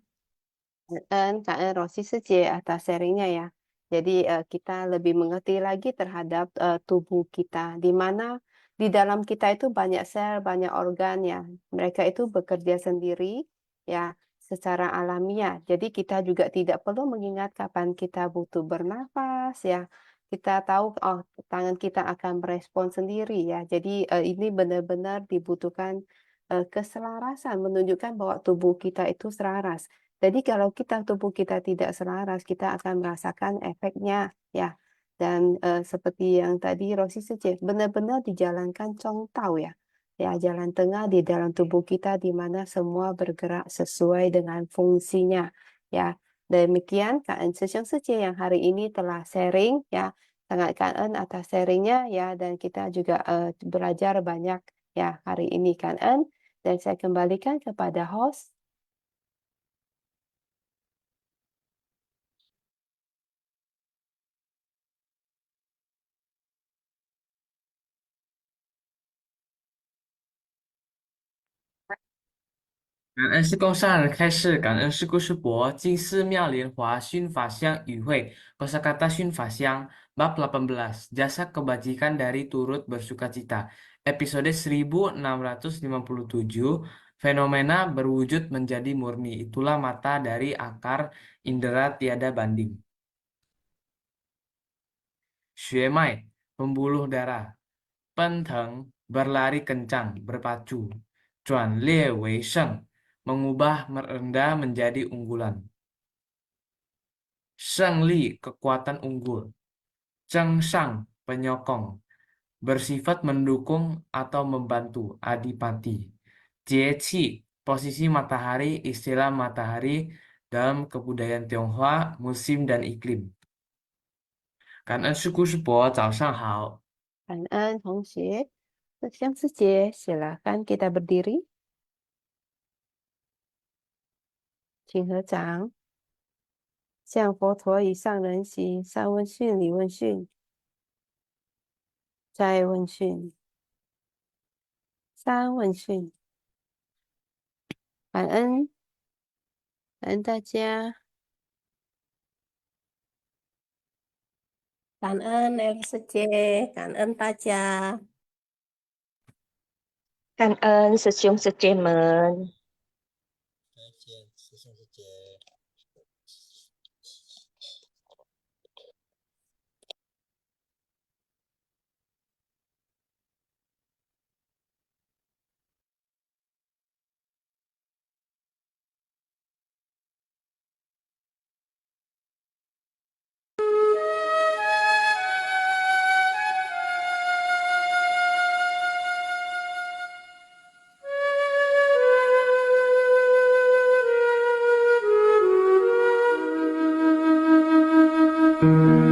Kak En Rosi Suci atas sharingnya ya. Jadi kita lebih mengerti lagi terhadap tubuh kita, di mana di dalam kita itu banyak sel, banyak organ ya. Mereka itu bekerja sendiri ya secara alamiah. Jadi kita juga tidak perlu mengingat kapan kita butuh bernafas ya. Kita tahu oh tangan kita akan merespon sendiri ya. Jadi ini benar-benar dibutuhkan keselarasan, menunjukkan bahwa tubuh kita itu selaras. Jadi kalau tubuh kita tidak selaras, kita akan merasakan efeknya ya. Dan seperti yang tadi Rosi Seceh, benar-benar dijalankan Chong Tao ya. Ya, jalan tengah di dalam tubuh kita di mana semua bergerak sesuai dengan fungsinya ya. Demikian Kak En Sesiong Seceh yang hari ini telah sharing ya. Sangat Kak En atas sharingnya ya, dan kita juga belajar banyak ya hari ini Kak En. Dan saya kembalikan kepada host.感恩师共上人开示，感恩师故师伯，金寺妙莲华熏法香与会, kosakata熏法香, bab 18, jasa kebajikan dari turut bersukacita, episode 1657, fenomena berwujud menjadi murni, itulah mata dari akar indera tiada banding. Xuemai, pembuluh darah, penteng, berlari kencang, berpacu, Zuan lie wei sheng, mengubah merendah menjadi unggulan. Sheng li, kekuatan unggul. Zheng shang, penyokong. Bersifat mendukung atau membantu, adipati. 节气, posisi matahari, istilah matahari dalam kebudayaan Tionghoa, musim dan iklim. 感恩是故事博，早上好。感恩同学，siang seje, silakan kita berdiri. 请合掌，向佛陀以上人行，上问讯，礼问讯，再问讯，三问讯。感恩，感恩大家。感恩 L 师姐，感恩大家。感恩师兄师姐们。再见，师兄师姐。嗯。